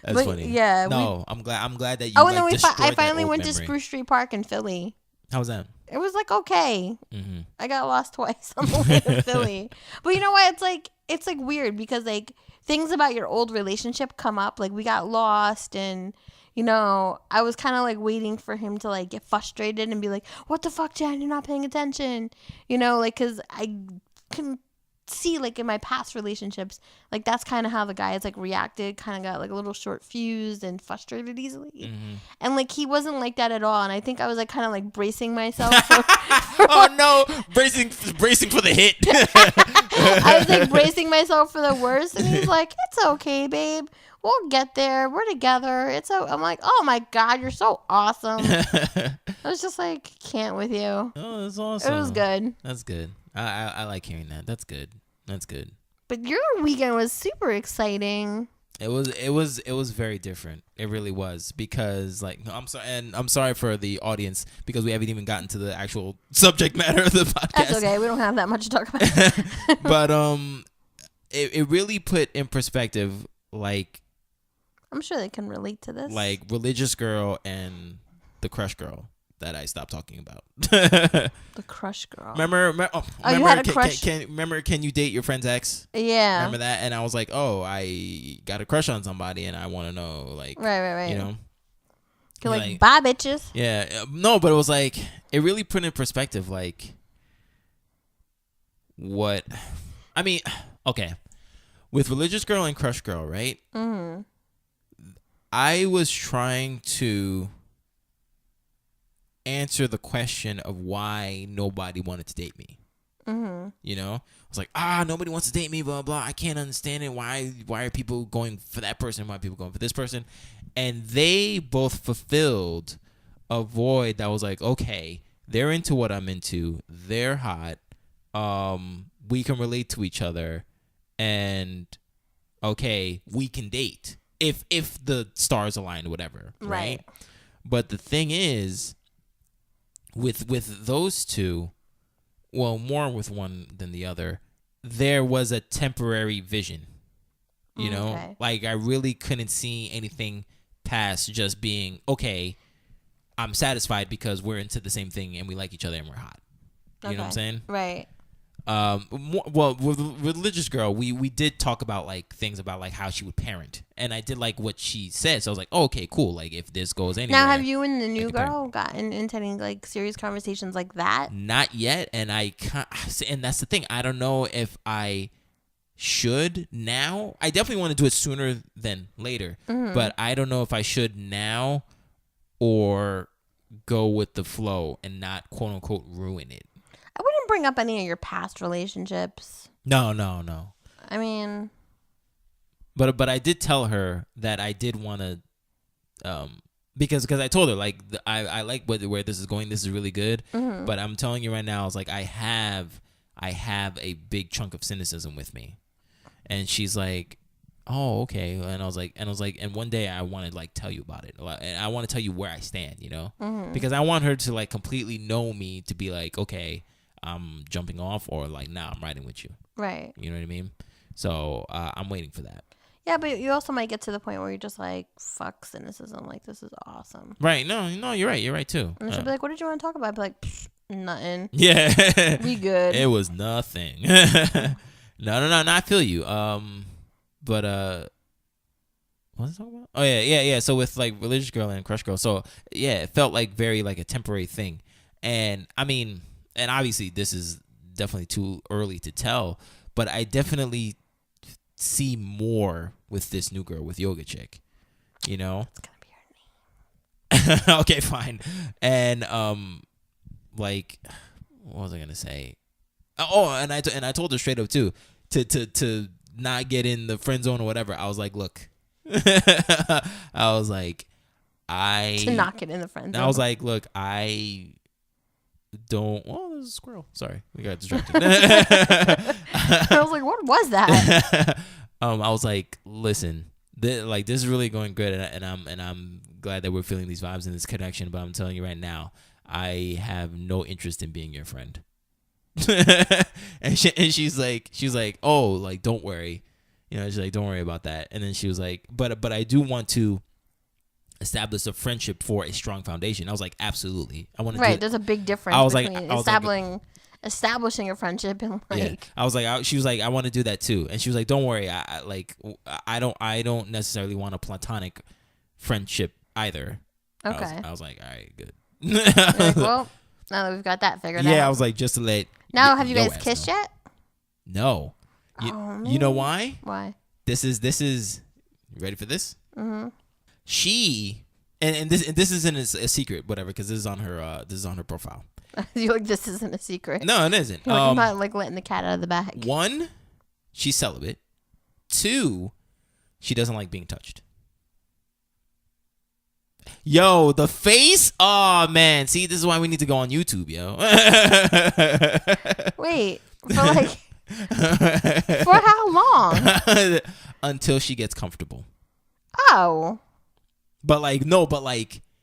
S3: That's funny.
S2: Yeah.
S3: No, I'm glad that you.
S2: Oh, and then I finally went to Spruce Street Park in Philly.
S3: How was that?
S2: It was like okay. Mm-hmm. I got lost twice on the way to Philly, but you know what? It's like weird because like things about your old relationship come up. Like we got lost, and I was kind of like waiting for him to like get frustrated and be like, "What the fuck, Jen? You're not paying attention." Like because I can see like in my past relationships, like that's kind of how the guy has like reacted, kind of got like a little short fused and frustrated easily, and like he wasn't like that at all. And I think I was like kind of like bracing myself
S3: bracing for the hit.
S2: I was like bracing myself for the worst, and he's like, it's okay, babe, we'll get there, we're together, I'm like, oh my God, you're so awesome. I was just like, can't with you.
S3: Oh, that's awesome.
S2: It was good.
S3: That's good. I like hearing that. That's good.
S2: But your weekend was super exciting.
S3: It was very different. It really was because like I'm sorry for the audience because we haven't even gotten to the actual subject matter of the podcast.
S2: That's okay. We don't have that much to talk about.
S3: But it really put in perspective like
S2: I'm sure they can relate to this.
S3: Like religious girl and the crush girl that I stopped talking about.
S2: The crush girl.
S3: Remember
S2: you had a crush?
S3: Can you date your friend's ex?
S2: Yeah.
S3: Remember that? And I was like, oh, I got a crush on somebody and I want to know, like,
S2: right. You're like, bye, bitches.
S3: Yeah. No, but it was like, it really put in perspective, like, what, I mean, okay. With religious girl and crush girl, right? Mm-hmm. I was trying to answer the question of why nobody wanted to date me. Mm-hmm. I was like, nobody wants to date me, blah, blah. I can't understand it. Why are people going for that person? Why are people going for this person? And they both fulfilled a void that was like, okay, they're into what I'm into. They're hot. We can relate to each other. and okay, we can date if the stars align or whatever, right? But the thing is, with those two, well, more with one than the other, there was a temporary vision. You know, like I really couldn't see anything past just being, okay, I'm satisfied because we're into the same thing and we like each other and we're hot. You know what I'm saying?
S2: Right.
S3: Well, with Religious Girl, we did talk about like things about like how she would parent, and I did like what she said. So I was like, oh, okay, cool. Like if this goes anywhere.
S2: Now, have you and the new girl gotten into any like serious conversations like that?
S3: Not yet, and I can't. And that's the thing. I don't know if I should now. I definitely want to do it sooner than later, but I don't know if I should now or go with the flow and not quote unquote ruin it.
S2: I wouldn't bring up any of your past relationships.
S3: No.
S2: I mean,
S3: but I did tell her that I did want to, because I told her like I like where this is going. This is really good. But I'm telling you right now, I was like I have a big chunk of cynicism with me. And she's like, oh, okay. And I was like, and one day I want to like tell you about it. And I want to tell you where I stand, you know, because I want her to like completely know me, to be like, okay, I'm jumping off, or like, nah, I'm riding with you.
S2: Right.
S3: You know what I mean? So I'm waiting for that.
S2: Yeah, but you also might get to the point where you're just like, fuck cynicism. Like, this is awesome.
S3: Right. No, you're right. You're right too.
S2: And she'll be like, what did you want to talk about? I'd be like, nothing.
S3: Yeah.
S2: We good.
S3: It was nothing. No, I feel you. But what was I talking about? Oh yeah. So with like Religious Girl and Crush Girl, so yeah, it felt like very like a temporary thing. And I mean, and obviously this is definitely too early to tell, but I definitely see more with this new girl, with Yoga Chick. You know?
S2: It's gonna be her name.
S3: Okay, fine. And like, what was I gonna say? Oh, and I told her straight up too, to not get in the friend zone or whatever. I was like, look, I was like,
S2: to not get in the friend zone.
S3: I was like, look, I don't. Oh, there's a squirrel. Sorry, we got distracted.
S2: I was like, what was that?
S3: I was like, listen, this is really going good, and I'm glad that we're feeling these vibes and this connection. But I'm telling you right now, I have no interest in being your friend. and she's like, oh, like, don't worry, you know, she's like, don't worry about that. And then she was like, but I do want to establish a friendship for a strong foundation. I was like, absolutely, I want to. Right,
S2: there's a big difference between establishing a friendship and like.
S3: Yeah. I was like, she was like, I want to do that too. And she was like, don't worry, I don't necessarily want a platonic friendship either.
S2: Okay.
S3: I was like, all right, good.
S2: Like, well, now that we've got that figured out.
S3: Yeah, I was like, just to let.
S2: Now, have you guys kissed yet?
S3: No. You know why?
S2: Why?
S3: This is ready for this?
S2: Mm-hmm.
S3: She and this isn't a secret, whatever, because this is on her profile.
S2: You're like, this isn't a secret.
S3: No, it isn't.
S2: Like, I'm not like letting the cat out of the bag.
S3: 1, she's celibate. 2, she doesn't like being touched. Yo, the face? Oh, man. See, this is why we need to go on YouTube, yo.
S2: Wait, for how long?
S3: Until she gets comfortable.
S2: Oh.
S3: But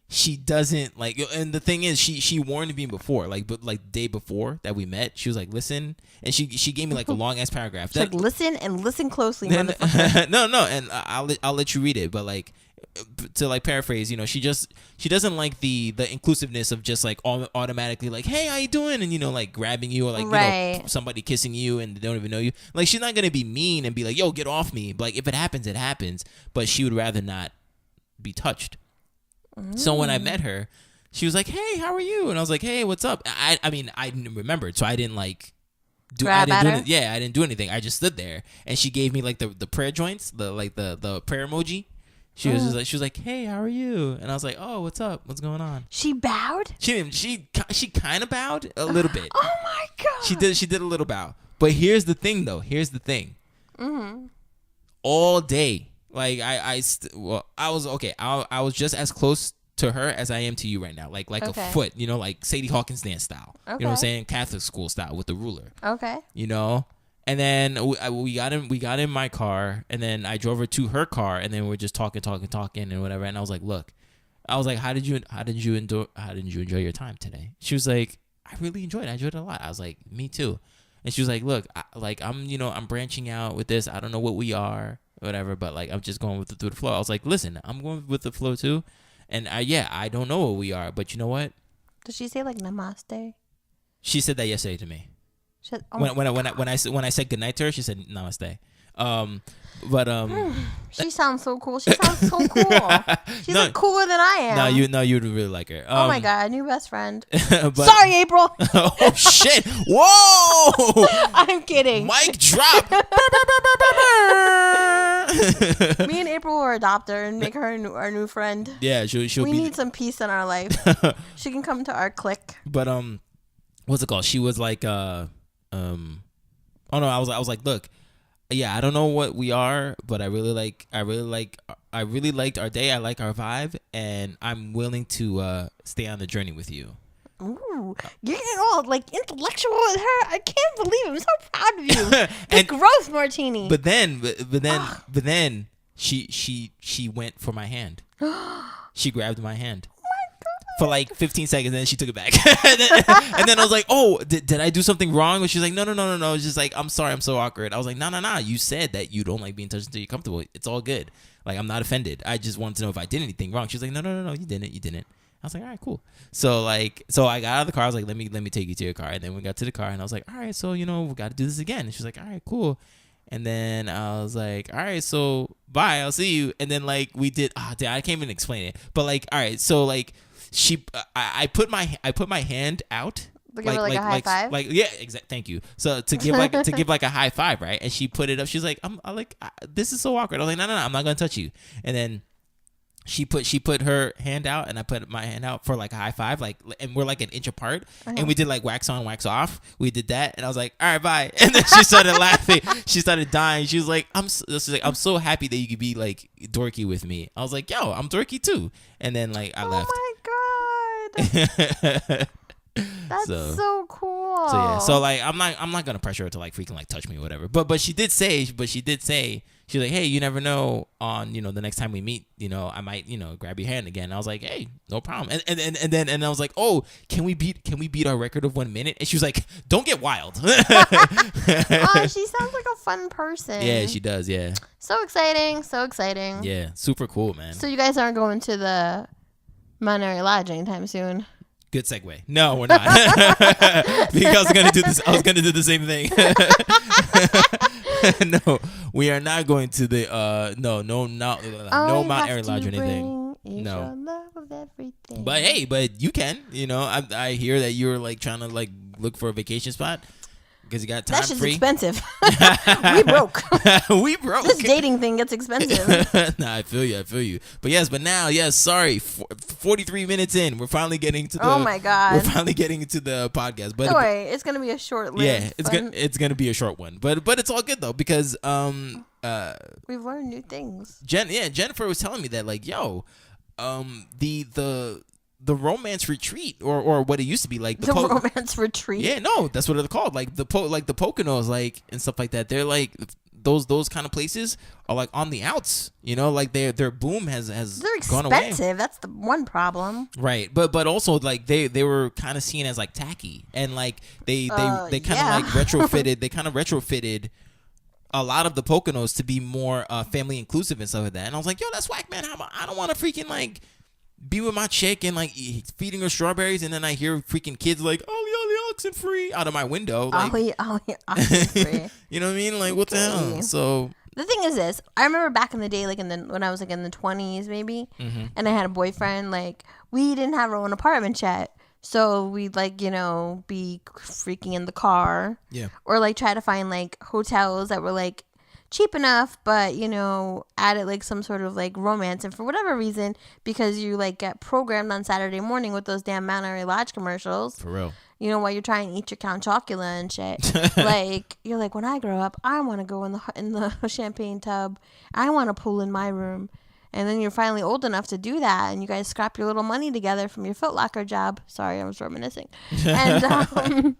S3: she doesn't like, and the thing is, she warned me before, the day before that we met, she was like, listen, and she gave me like a long ass paragraph.
S2: She's like, listen and listen closely, motherfucker.
S3: No, and I'll let you read it, but like, to like paraphrase, you know, she doesn't like the inclusiveness of just like automatically like, hey, how you doing, and you know, like grabbing you, or like,
S2: right,
S3: you know, somebody kissing you and they don't even know you. Like, she's not gonna be mean and be like, yo, get off me. But like, if it happens, it happens. But she would rather not be touched. So when I met her, she was like, hey, how are you? And I was like, hey, what's up? I mean, I didn't remember it, so I didn't like I didn't do anything. I just stood there, and she gave me like the prayer joints, the prayer emoji. She was like, hey, how are you? And I was like, oh, what's up? What's going on?
S2: She bowed?
S3: She kind of bowed a little bit.
S2: Oh my god.
S3: She did a little bow. But here's the thing, though.
S2: Mm-hmm.
S3: All day, like I was just as close to her as I am to you right now, like a foot, you know, like Sadie Hawkins dance style. Okay. You know what I'm saying? Catholic school style with the ruler.
S2: Okay.
S3: You know, And then we got in my car, and then I drove her to her car, and then we're just talking and whatever. And I was like, look, how did you enjoy your time today? She was like, I really enjoyed it. I enjoyed it a lot. I was like, me too. And she was like, look, I'm branching out with this. I don't know what we are, whatever, but like I'm just going through the flow. I was like, listen, I'm going with the flow too. And I don't know what we are, but you know what?
S2: Did she say like namaste?
S3: She said that yesterday to me.
S2: She said,
S3: When I said goodnight to her, she said namaste.
S2: She sounds so cool. She sounds so cool. She's like cooler than I am.
S3: No, you'd really like her.
S2: Oh my god, new best friend.
S3: But,
S2: sorry, April.
S3: Oh shit! Whoa!
S2: I'm kidding.
S3: Mic drop.
S2: Me and April will adopt her and make her our new friend.
S3: Yeah, she'll
S2: we
S3: be.
S2: need some peace in our life. She can come to our clique.
S3: But what's it called? She was like oh no, I was like, look. Yeah, I don't know what we are, but I really liked our day. I like our vibe, and I'm willing to stay on the journey with you.
S2: Ooh, you're getting all like intellectual with her. I can't believe it. I'm so proud of you. The growth, Martini.
S3: But then she went for my hand. She grabbed my hand. For like 15 seconds, and then she took it back. and then I was like, oh, did I do something wrong? And she's like, no. It's just like, I'm sorry, I'm so awkward. I was like, no. You said that you don't like being touched until you're comfortable. It's all good. Like, I'm not offended. I just wanted to know if I did anything wrong. She was like, no, you didn't. I was like, all right, cool. So I got out of the car. I was like, let me take you to your car. And then we got to the car, and I was like, all right, so, we got to do this again. And she was like, all right, cool. And then I was like, all right, so bye, I'll see you. And then like we did, I can't even explain it. But like, all right, so like, I put my hand out,
S2: like a high five.
S3: Like yeah, exactly. Thank you. So to give like a high five, right? And she put it up. She's like, this is so awkward. I was like, no, I'm not gonna touch you. And then she put her hand out, and I put my hand out for like a high five, like, and we're like an inch apart, and we did like wax on, wax off. We did that, and I was like, all right, bye. And then she started laughing. She started dying. She was like, I'm so happy that you could be like dorky with me. I was like, yo, I'm dorky too. And then like I left.
S2: Oh my god. That's so cool.
S3: So yeah, so like I'm not gonna pressure her to like freaking like touch me or whatever. But she did say she's like, hey, you never know, on the next time we meet, I might grab your hand again. And I was like, hey, no problem. And then I was like, oh, can we beat our record of 1 minute? And she was like, don't get wild.
S2: Oh, she sounds like a fun person.
S3: Yeah, she does. Yeah.
S2: So exciting.
S3: Yeah, super cool, man.
S2: So you guys aren't going to the Mount Airy Lodge anytime soon?
S3: Good segue. No, we're not. Because I was gonna do this. I was gonna do the same thing. No, we are not going to the no Mount Airy Lodge or anything. No. But you can. I hear that you're like trying to like look for a vacation spot. Because you got time free.
S2: That shit's expensive. We broke. This dating thing gets expensive.
S3: Nah, I feel you. But now, sorry. 43 minutes in, we're finally getting to the.
S2: Oh my god.
S3: We're finally getting into the podcast. But
S2: don't worry, it's gonna be a short.
S3: Yeah, it's gonna be a short one. But it's all good though, because
S2: we've learned new things.
S3: Jennifer was telling me that like, yo, the romance retreat, or what it used to be, like
S2: the romance retreat.
S3: Yeah, no, that's what they're called. Like the Poconos, like, and stuff like that. They're like those kind of places are like on the outs. Like their boom has
S2: they're
S3: gone away.
S2: Expensive. That's the one problem.
S3: Right, but also like they were kind of seen as like tacky, and like they kind of like retrofitted. They kind of retrofitted a lot of the Poconos to be more family inclusive and stuff like that. And I was like, yo, that's whack, man. I don't want to freaking like be with my chick and like feeding her strawberries, and then I hear freaking kids like, oh, the oxen free out of my window. Like,
S2: oxen free.
S3: You know what I mean? Like, what the hell? So
S2: the thing is this: I remember back in the day, like when I was like in the 20s, maybe, and I had a boyfriend. Like, we didn't have our own apartment yet, so we'd like be freaking in the car, or like try to find like hotels that were like cheap enough, but added like some sort of like romance. And for whatever reason, because you like get programmed on Saturday morning with those damn Mount Airy Lodge commercials,
S3: for real,
S2: while you're trying to eat your Count Chocula and shit, like you're like, when I grow up, I want to go in the champagne tub, I want to pool in my room. And then you're finally old enough to do that, and you guys scrap your little money together from your Foot Locker job. Sorry, I was reminiscing. And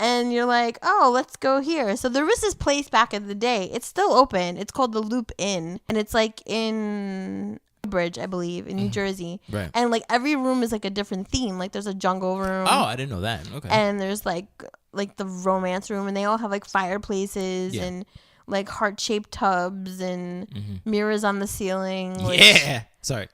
S2: And you're like, oh, let's go here. So there was this place back in the day. It's still open. It's called the Loop Inn. And it's like in Bridge, I believe, in New Jersey.
S3: Right.
S2: And like every room is like a different theme. Like there's a jungle room.
S3: Oh, I didn't know that. Okay.
S2: And there's like the romance room. And they all have like fireplaces and like heart-shaped tubs and mirrors on the ceiling.
S3: Yeah. Sorry.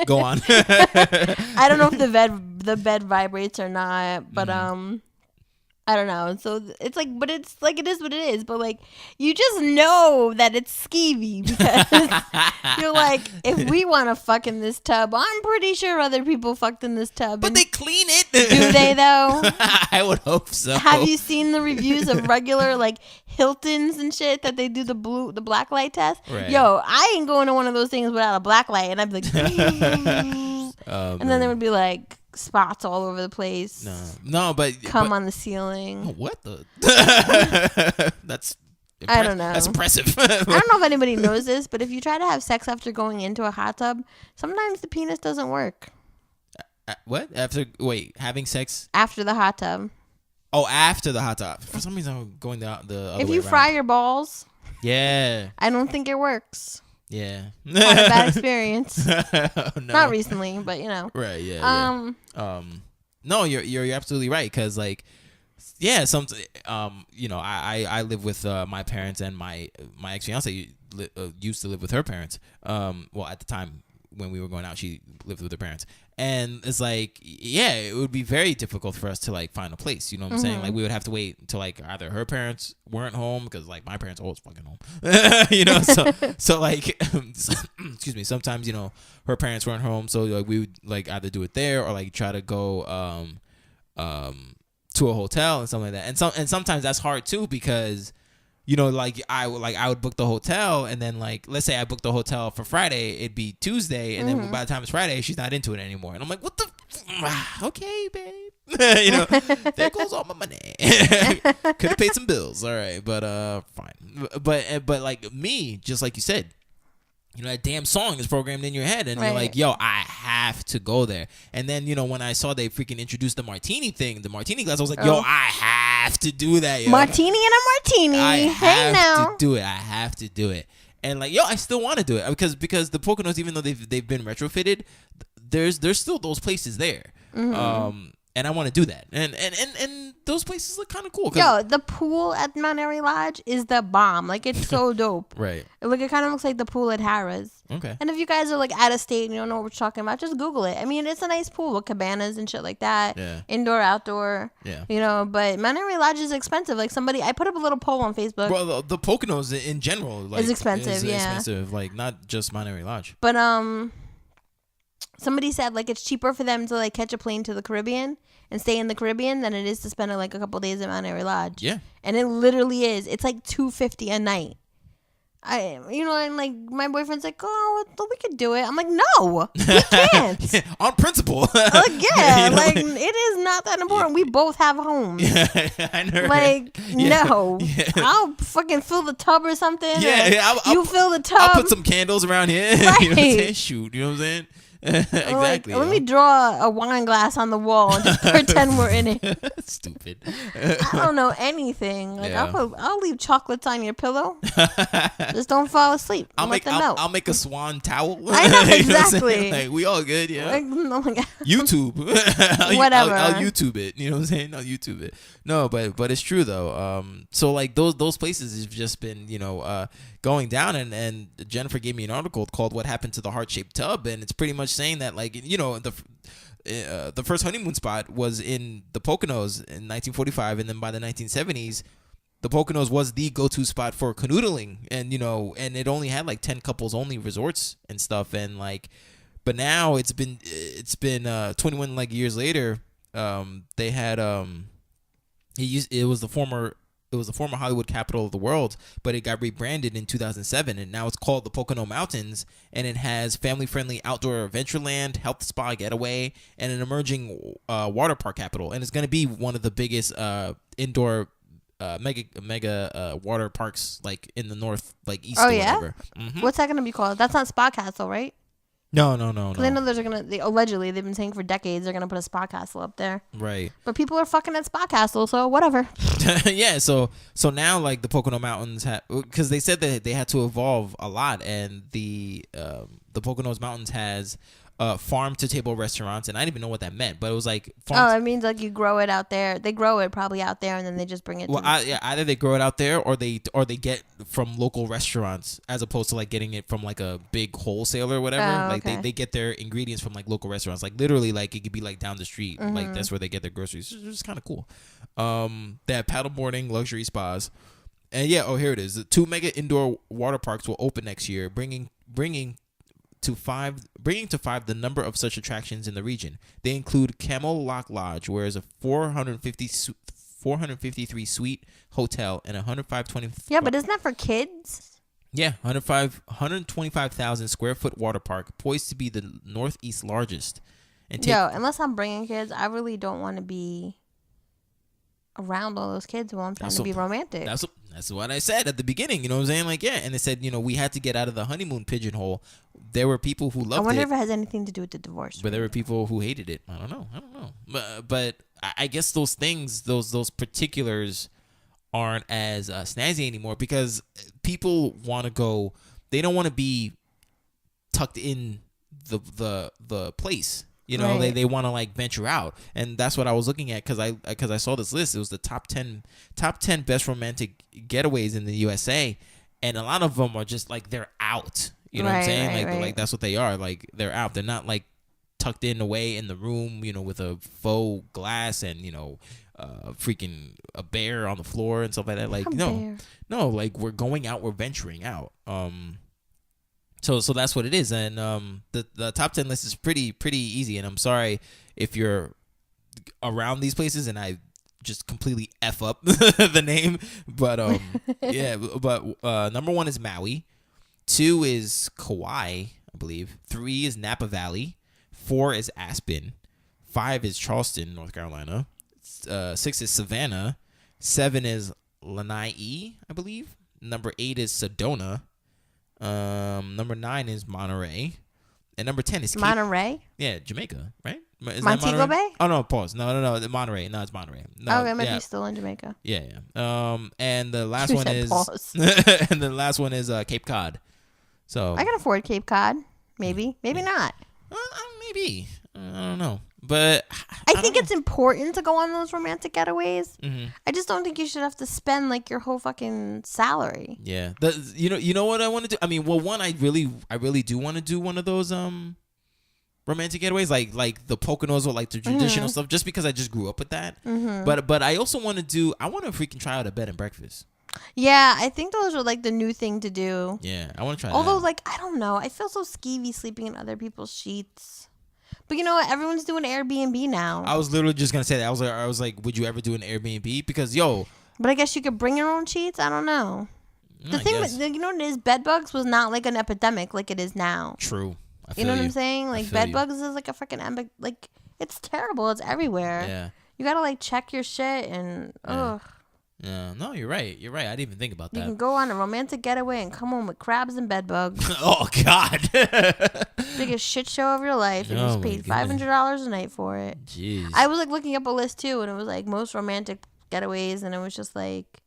S3: Go on.
S2: I don't know if the bed vibrates or not, but I don't know. So it's like, but it's like, it is what it is. But like, you just know that it's skeevy because you're like, if we want to fuck in this tub, I'm pretty sure other people fucked in this tub.
S3: But they clean it.
S2: Do they though?
S3: I would hope so.
S2: Have you seen the reviews of regular like Hiltons and shit that they do the black light test?
S3: Right.
S2: Yo, I ain't going to one of those things without a black light, and I'd be like, and then there would be like spots all over the place.
S3: No, but
S2: come on the ceiling.
S3: What the? That's.
S2: I don't know.
S3: That's impressive.
S2: I don't know if anybody knows this, but if you try to have sex after going into a hot tub, sometimes the penis doesn't work.
S3: What? Having sex
S2: after the hot tub?
S3: Oh, after the hot tub. For some reason, I'm going the other
S2: if
S3: way
S2: you
S3: around.
S2: fry your balls,
S3: yeah,
S2: I don't think it works.
S3: Yeah,
S2: had a bad experience.
S3: No.
S2: Not recently, but you know.
S3: Right. Yeah. No, you're absolutely right. Cause like, yeah, I live with my parents, and my ex fiance used to live with her parents. Well, at the time when we were going out, she lived with her parents, and it's like, yeah, it would be very difficult for us to like find a place. You know what I'm saying? Like we would have to wait until like either her parents weren't home, because like my parents are always fucking home. You know, so like, excuse me. Sometimes her parents weren't home, so like we would like either do it there or like try to go to a hotel and something like that. And sometimes that's hard too, because like I would book the hotel, and then like, let's say I booked the hotel for Friday, it'd be Tuesday, and then by the time it's Friday, she's not into it anymore, and I'm like, what the okay, babe. There goes all my money. Could have paid some bills. All right, but fine. But like me, just like you said, that damn song is programmed in your head, and you're like, yo, I have to go there. And then, when I saw they freaking introduced the martini thing, the martini glass, I was like, yo, I have to do that, yo.
S2: Martini and a martini.
S3: I
S2: have
S3: to do it. I have to do it. And like, yo, I still want to do it, because the Poconos, even though they've been retrofitted, there's still those places there. And I want to do that. And those places look kind of cool.
S2: Yo, the pool at Mount Airy Lodge is the bomb. Like, it's so dope.
S3: Right.
S2: Like, it kind of looks like the pool at Harrah's.
S3: Okay.
S2: And if you guys are, like, out of state and you don't know what we're talking about, just Google it. I mean, it's a nice pool with cabanas and shit like that.
S3: Yeah.
S2: Indoor, outdoor.
S3: Yeah.
S2: But Mount Airy Lodge is expensive. Like, I put up a little poll on Facebook.
S3: Well, the Poconos in general, like,
S2: is expensive,
S3: is expensive. Like, not just Mount Airy Lodge.
S2: But, somebody said, like, it's cheaper for them to, like, catch a plane to the Caribbean and stay in the Caribbean than it is to spend like a couple days at Mount Airy Lodge.
S3: Yeah.
S2: And it literally is. It's like $250 a night. And like my boyfriend's like, oh, we could do it. I'm like, no, we can't.
S3: Yeah, on principle.
S2: Like, yeah, like it is not that important. We both have homes.
S3: Yeah, I know.
S2: Like, no. Yeah. I'll fucking fill the tub or something.
S3: Yeah,
S2: you fill the tub.
S3: I'll put some candles around here.
S2: Right.
S3: You know what I'm saying? Shoot, you know what I'm saying? Exactly.
S2: Like, let me draw a wine glass on the wall and just pretend we're in it.
S3: Stupid.
S2: I don't know anything. Like,
S3: Yeah.
S2: I'll leave chocolates on your pillow. Just don't fall asleep.
S3: I'll
S2: let them melt.
S3: I'll make a swan towel.
S2: I know,
S3: You
S2: exactly.
S3: Like, we all good, yeah.
S2: Like, oh my God.
S3: YouTube.
S2: Whatever.
S3: I'll YouTube it. You know what I'm saying? I'll YouTube it. No, but it's true though. So like those places have just been, going down, and Jennifer gave me an article called "What Happened to the Heart-Shaped Tub," and it's pretty much saying that, like, the first honeymoon spot was in the Poconos in 1945, and then by the 1970s, the Poconos was the go-to spot for canoodling, and and it only had like 10 couples only resorts and stuff, and like, but now it's been 21 like years later. They had it was the former Hollywood capital of the world, but it got rebranded in 2007, and now it's called the Pocono Mountains, and it has family-friendly outdoor adventureland, health spa getaway, and an emerging water park capital, and it's going to be one of the biggest indoor mega water parks, like in the north, like east.
S2: Oh,
S3: or
S2: yeah?
S3: whatever. Mm-hmm.
S2: What's that going to be called? That's not Spa Castle, right?
S3: No.
S2: Because I know allegedly they've been saying for decades they're gonna put a spa castle up there.
S3: Right.
S2: But people are fucking at spa castle, so whatever.
S3: Yeah. So now like the Pocono Mountains because they said that they had to evolve a lot, and the Poconos Mountains has farm to table restaurants, and I didn't even know what that meant, but it was like
S2: it means like you grow it out there. They grow it probably out there, and then they just bring it.
S3: Either they grow it out there, or they get from local restaurants, as opposed to like getting it from like a big wholesaler or whatever. Like they get their ingredients from like local restaurants, like literally like it could be like down the street, like that's where they get their groceries. It's just kind of cool. They have paddleboarding, luxury spas, and here it is. The 2 mega indoor water parks will open next year, bringing to five the number of such attractions in the region. They include Camel Lock Lodge, where is a 453 suite hotel and 125.
S2: Yeah, but isn't that for kids?
S3: Yeah, 125,000 square foot water park, poised to be the Northeast largest. And
S2: unless I'm bringing kids, I really don't want to be around all those kids while I'm trying to be romantic.
S3: That's what I said at the beginning. You know what I'm saying? Like, yeah. And they said, we had to get out of the honeymoon pigeonhole. There were people who loved it.
S2: I wonder if it has anything to do with the divorce.
S3: But there were people who hated it. I don't know. But I guess those things, those particulars aren't as snazzy anymore, because people want to go. They don't want to be tucked in the place. Right. They want to like venture out, and that's what I was looking at because I saw this list. It was the top 10 best romantic getaways in the USA, and a lot of them are just like they're out. You know what I'm saying? Like that's what they are. Like they're out. They're not like tucked in away in the room, with a faux glass and freaking a bear on the floor and stuff like that. Like no, like we're going out. We're venturing out. So that's what it is, and the top 10 list is pretty easy. And I'm sorry if you're around these places and I just completely f up the name, but number 1 is Maui, 2 is Kauai, I believe, 3 is Napa Valley, 4 is Aspen, 5 is Charleston, North Carolina, 6 is Savannah, 7 is Lanai, I believe, number 8 is Sedona. Number 9 is Monterey, and number 10 is
S2: Monterey.
S3: Yeah, Jamaica, right? Is
S2: Montego Bay?
S3: Oh no, pause. No, Monterey. No, it's Monterey. No,
S2: okay, maybe still in Jamaica.
S3: Yeah. And the last one is
S2: pause.
S3: and the last one is Cape Cod. So
S2: I can afford Cape Cod. Maybe not.
S3: Maybe. I don't know. But
S2: I think it's important to go on those romantic getaways.
S3: Mm-hmm.
S2: I just don't think you should have to spend like your whole fucking salary.
S3: Yeah. You know what I want to do? I mean, well, one, I really do want to do one of those romantic getaways, like the Poconos or like the traditional stuff, just because I just grew up with that.
S2: Mm-hmm.
S3: But I also want to freaking try out a bed and breakfast.
S2: Yeah, I think those are like the new thing to do.
S3: Yeah, I want to try.
S2: Although, like, I don't know, I feel so skeevy sleeping in other people's sheets. But you know what? Everyone's doing Airbnb now.
S3: I was literally just gonna say that. I was like, would you ever do an Airbnb? Because
S2: But I guess you could bring your own sheets. I don't know. The thing with, you know what it is? Bed bugs was not like an epidemic like it is now.
S3: True.
S2: You know what I'm saying? Like bed bugs is like a freaking like it's terrible. It's everywhere.
S3: Yeah.
S2: You gotta like check your shit and ugh.
S3: Yeah, no, you're right. I didn't even think about that.
S2: You can go on a romantic getaway and come home with crabs and bed bugs.
S3: Oh, God.
S2: Biggest shit show of your life. And you just paid $500 a night for it.
S3: Jeez.
S2: I was like looking up a list too, and it was like most romantic getaways, and it was just like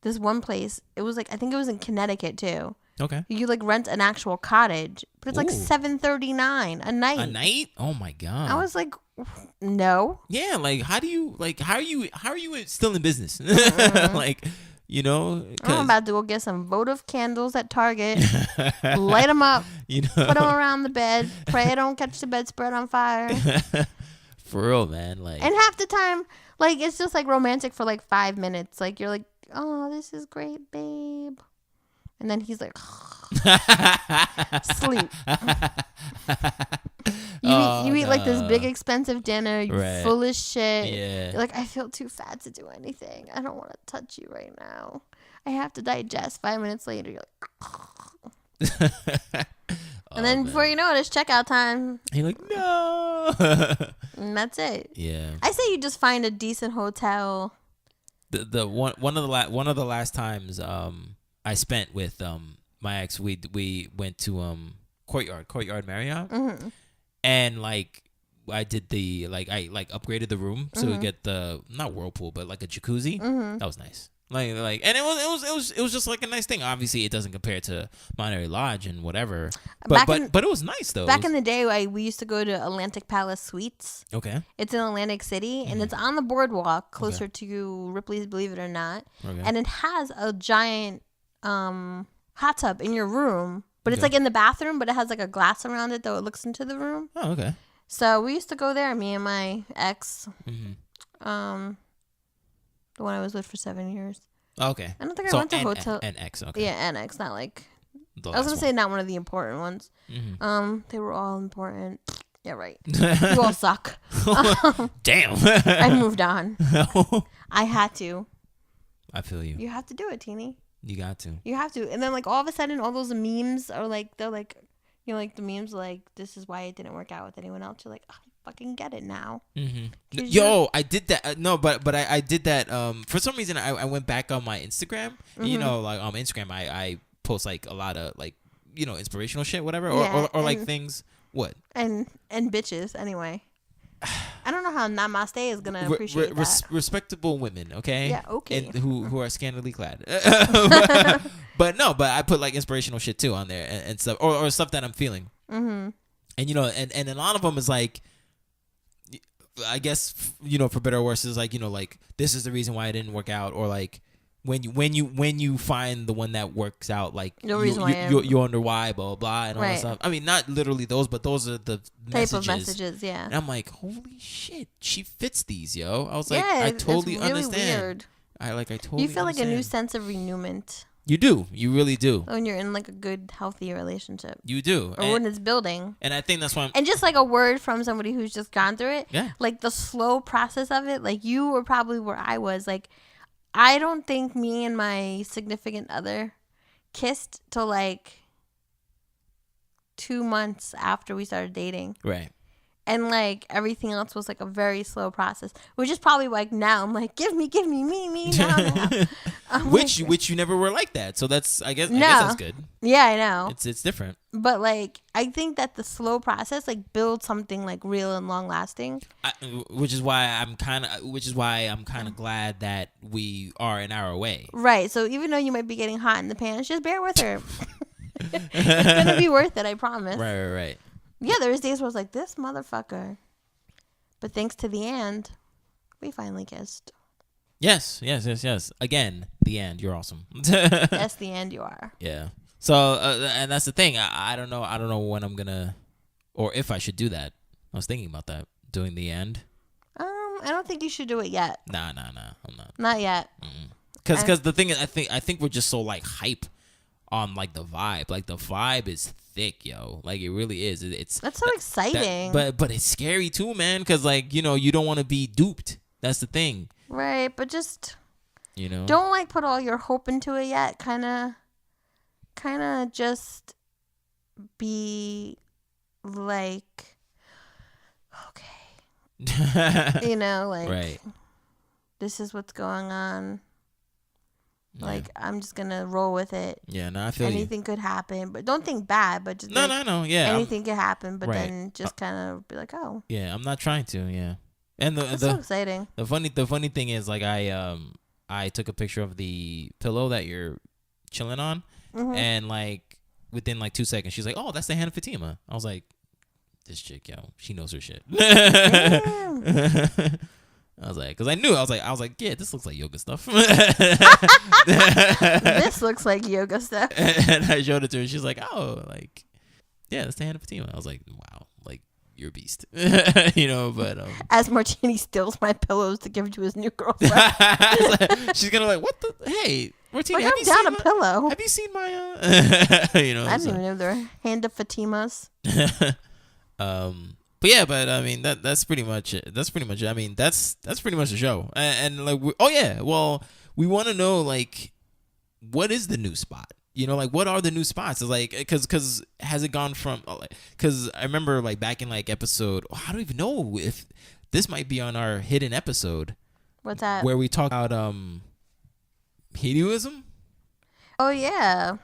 S2: this one place. It was like I think it was in Connecticut too.
S3: Okay.
S2: You like rent an actual cottage, but it's like $739 a night.
S3: A night? Oh my God.
S2: I was like, no.
S3: Yeah, like how are you still in business? Like, you know,
S2: I'm about to go get some votive candles at Target, light them up, put them around the bed, pray I don't catch the bedspread on fire.
S3: For real, man. Like,
S2: and half the time, like it's just like romantic for like 5 minutes. Like you're like, oh, this is great, babe. And then he's like, sleep. You eat like this big expensive dinner. You're full of shit.
S3: Yeah.
S2: You're like, I feel too fat to do anything. I don't want to touch you right now. I have to digest. 5 minutes later, you're like, and then before you know it, it's checkout time.
S3: You're like, no.
S2: And that's it.
S3: Yeah.
S2: I say you just find a decent hotel.
S3: The one of the last times I spent with my ex, we went to Courtyard Marriott,
S2: Mm-hmm.
S3: and like I did the I upgraded the room so we get the not whirlpool but like a jacuzzi.
S2: Mm-hmm.
S3: That was nice. Like, and it was just like a nice thing. Obviously, it doesn't compare to Monterey Lodge and whatever, but it was nice though.
S2: Back in the day, we used to go to Atlantic Palace Suites.
S3: Okay.
S2: It's in Atlantic City, and it's on the boardwalk closer to Ripley's Believe It or Not.
S3: Okay.
S2: And it has a giant hot tub in your room, but it's
S3: Okay.
S2: like in the bathroom, but it has like a glass around it, though it looks into the room.
S3: Oh, okay.
S2: So we used to go there, me and my ex,
S3: Mm-hmm.
S2: the one I was with for 7 years.
S3: Okay.
S2: I don't think I went to Ho-tel.
S3: And X. Okay.
S2: Yeah, and ex, not like
S3: The
S2: I was gonna
S3: last
S2: say not one of the important ones.
S3: Mm-hmm.
S2: They were all important. Yeah, right. You all suck.
S3: Damn.
S2: I moved on. I had to.
S3: I feel you.
S2: You have to do it, Teeny.
S3: You got to.
S2: You have to. And then like all of a sudden, all those memes are like they're like, you know, like the memes like this is why it didn't work out with anyone else. You're like, oh, I fucking get it now.
S3: Mm-hmm. Yo, I did that. No, but I did that. For some reason, I went back on my Instagram. You know, like on Instagram, I post like a lot of like inspirational shit, whatever, or like things. What?
S2: And bitches anyway. I don't know how Namaste is gonna appreciate that.
S3: Respectable women, okay?
S2: Yeah, okay.
S3: And who are scantily clad. but I put like inspirational shit too on there and stuff, or stuff that I'm feeling. Mm-hmm. And and a lot of them is like, I guess for better or worse, is like like this is the reason why it didn't work out, or like when you find the one that works out, like you wonder why, blah blah blah, and all that stuff. I mean, not literally those, but those are the
S2: type of messages. Yeah.
S3: And I'm like, holy shit, she fits these, yo. I was like,
S2: yeah,
S3: I totally
S2: it's really
S3: understand.
S2: Weird.
S3: I totally.
S2: You feel
S3: understand.
S2: like a new sense of renewment.
S3: You do. You really do.
S2: When you're in like a good, healthy relationship.
S3: You do.
S2: Or when it's building.
S3: And I think that's why.
S2: And just like a word from somebody who's just gone through it.
S3: Yeah.
S2: Like the slow process of it. Like you were probably where I was. Like I don't think me and my significant other kissed till like 2 months after we started dating.
S3: Right.
S2: And like everything else was like a very slow process, which is probably like now I'm like give me me now.
S3: Which you never were like that, so that's I guess that's good.
S2: Yeah, I know.
S3: It's different.
S2: But like I think that the slow process like builds something like real and long lasting.
S3: Which is why I'm kind of glad that we are an hour away.
S2: Right. So even though you might be getting hot in the pants, just bear with her. It's gonna be worth it, I promise.
S3: Right.
S2: Yeah, there was days where I was like, this motherfucker. But thanks to the end, we finally kissed.
S3: Yes. Again, the end. You're awesome.
S2: Yes, the end you are.
S3: Yeah. So, and that's the thing. I don't know when I'm gonna, or if I should do that. I was thinking about that, doing the end.
S2: I don't think you should do it yet.
S3: Nah. I'm not.
S2: Not yet.
S3: Because the thing is, I think we're just so like hype on like the vibe. Like the vibe is thick, yo. Like it really is. That's
S2: so exciting.
S3: But it's scary too, man. Because like you don't want to be duped. That's the thing.
S2: Right, but just
S3: don't
S2: like put all your hope into it yet. Kind of just be like, okay, like
S3: right.
S2: This is what's going on. Like, I'm just going to roll with it.
S3: Yeah, no, I feel
S2: anything could happen. But don't think bad, but just
S3: No. Yeah.
S2: Anything could happen, but then just kind of be like, oh.
S3: Yeah, I'm not trying to, yeah. And
S2: That's so exciting.
S3: The funny thing is, like, I took a picture of the pillow that you're chilling on, and, like, within, like, 2 seconds, she's like, oh, that's the hand of Fatima. I was like, this chick, yo, she knows her shit. I was like, because I was like, yeah, this looks like yoga stuff.
S2: This looks like yoga stuff.
S3: And I showed it to her. She's like, oh, like, yeah, that's the hand of Fatima. I was like, wow, like, you're a beast. But
S2: as Martini steals my pillows to give to his new girlfriend.
S3: She's gonna like, what the? Hey, Martini,
S2: have you seen a pillow?
S3: Have you seen my? I
S2: don't even know their hand of Fatimas.
S3: But yeah, I mean that's pretty much it. That's pretty much it. I mean that's pretty much the show. And like, we want to know like, what is the new spot? Like what are the new spots? It's like because has it gone from? Because I remember like back in like episode. I don't even know if this might be on our hidden episode.
S2: What's that?
S3: Where we talk about hedonism.
S2: Oh yeah.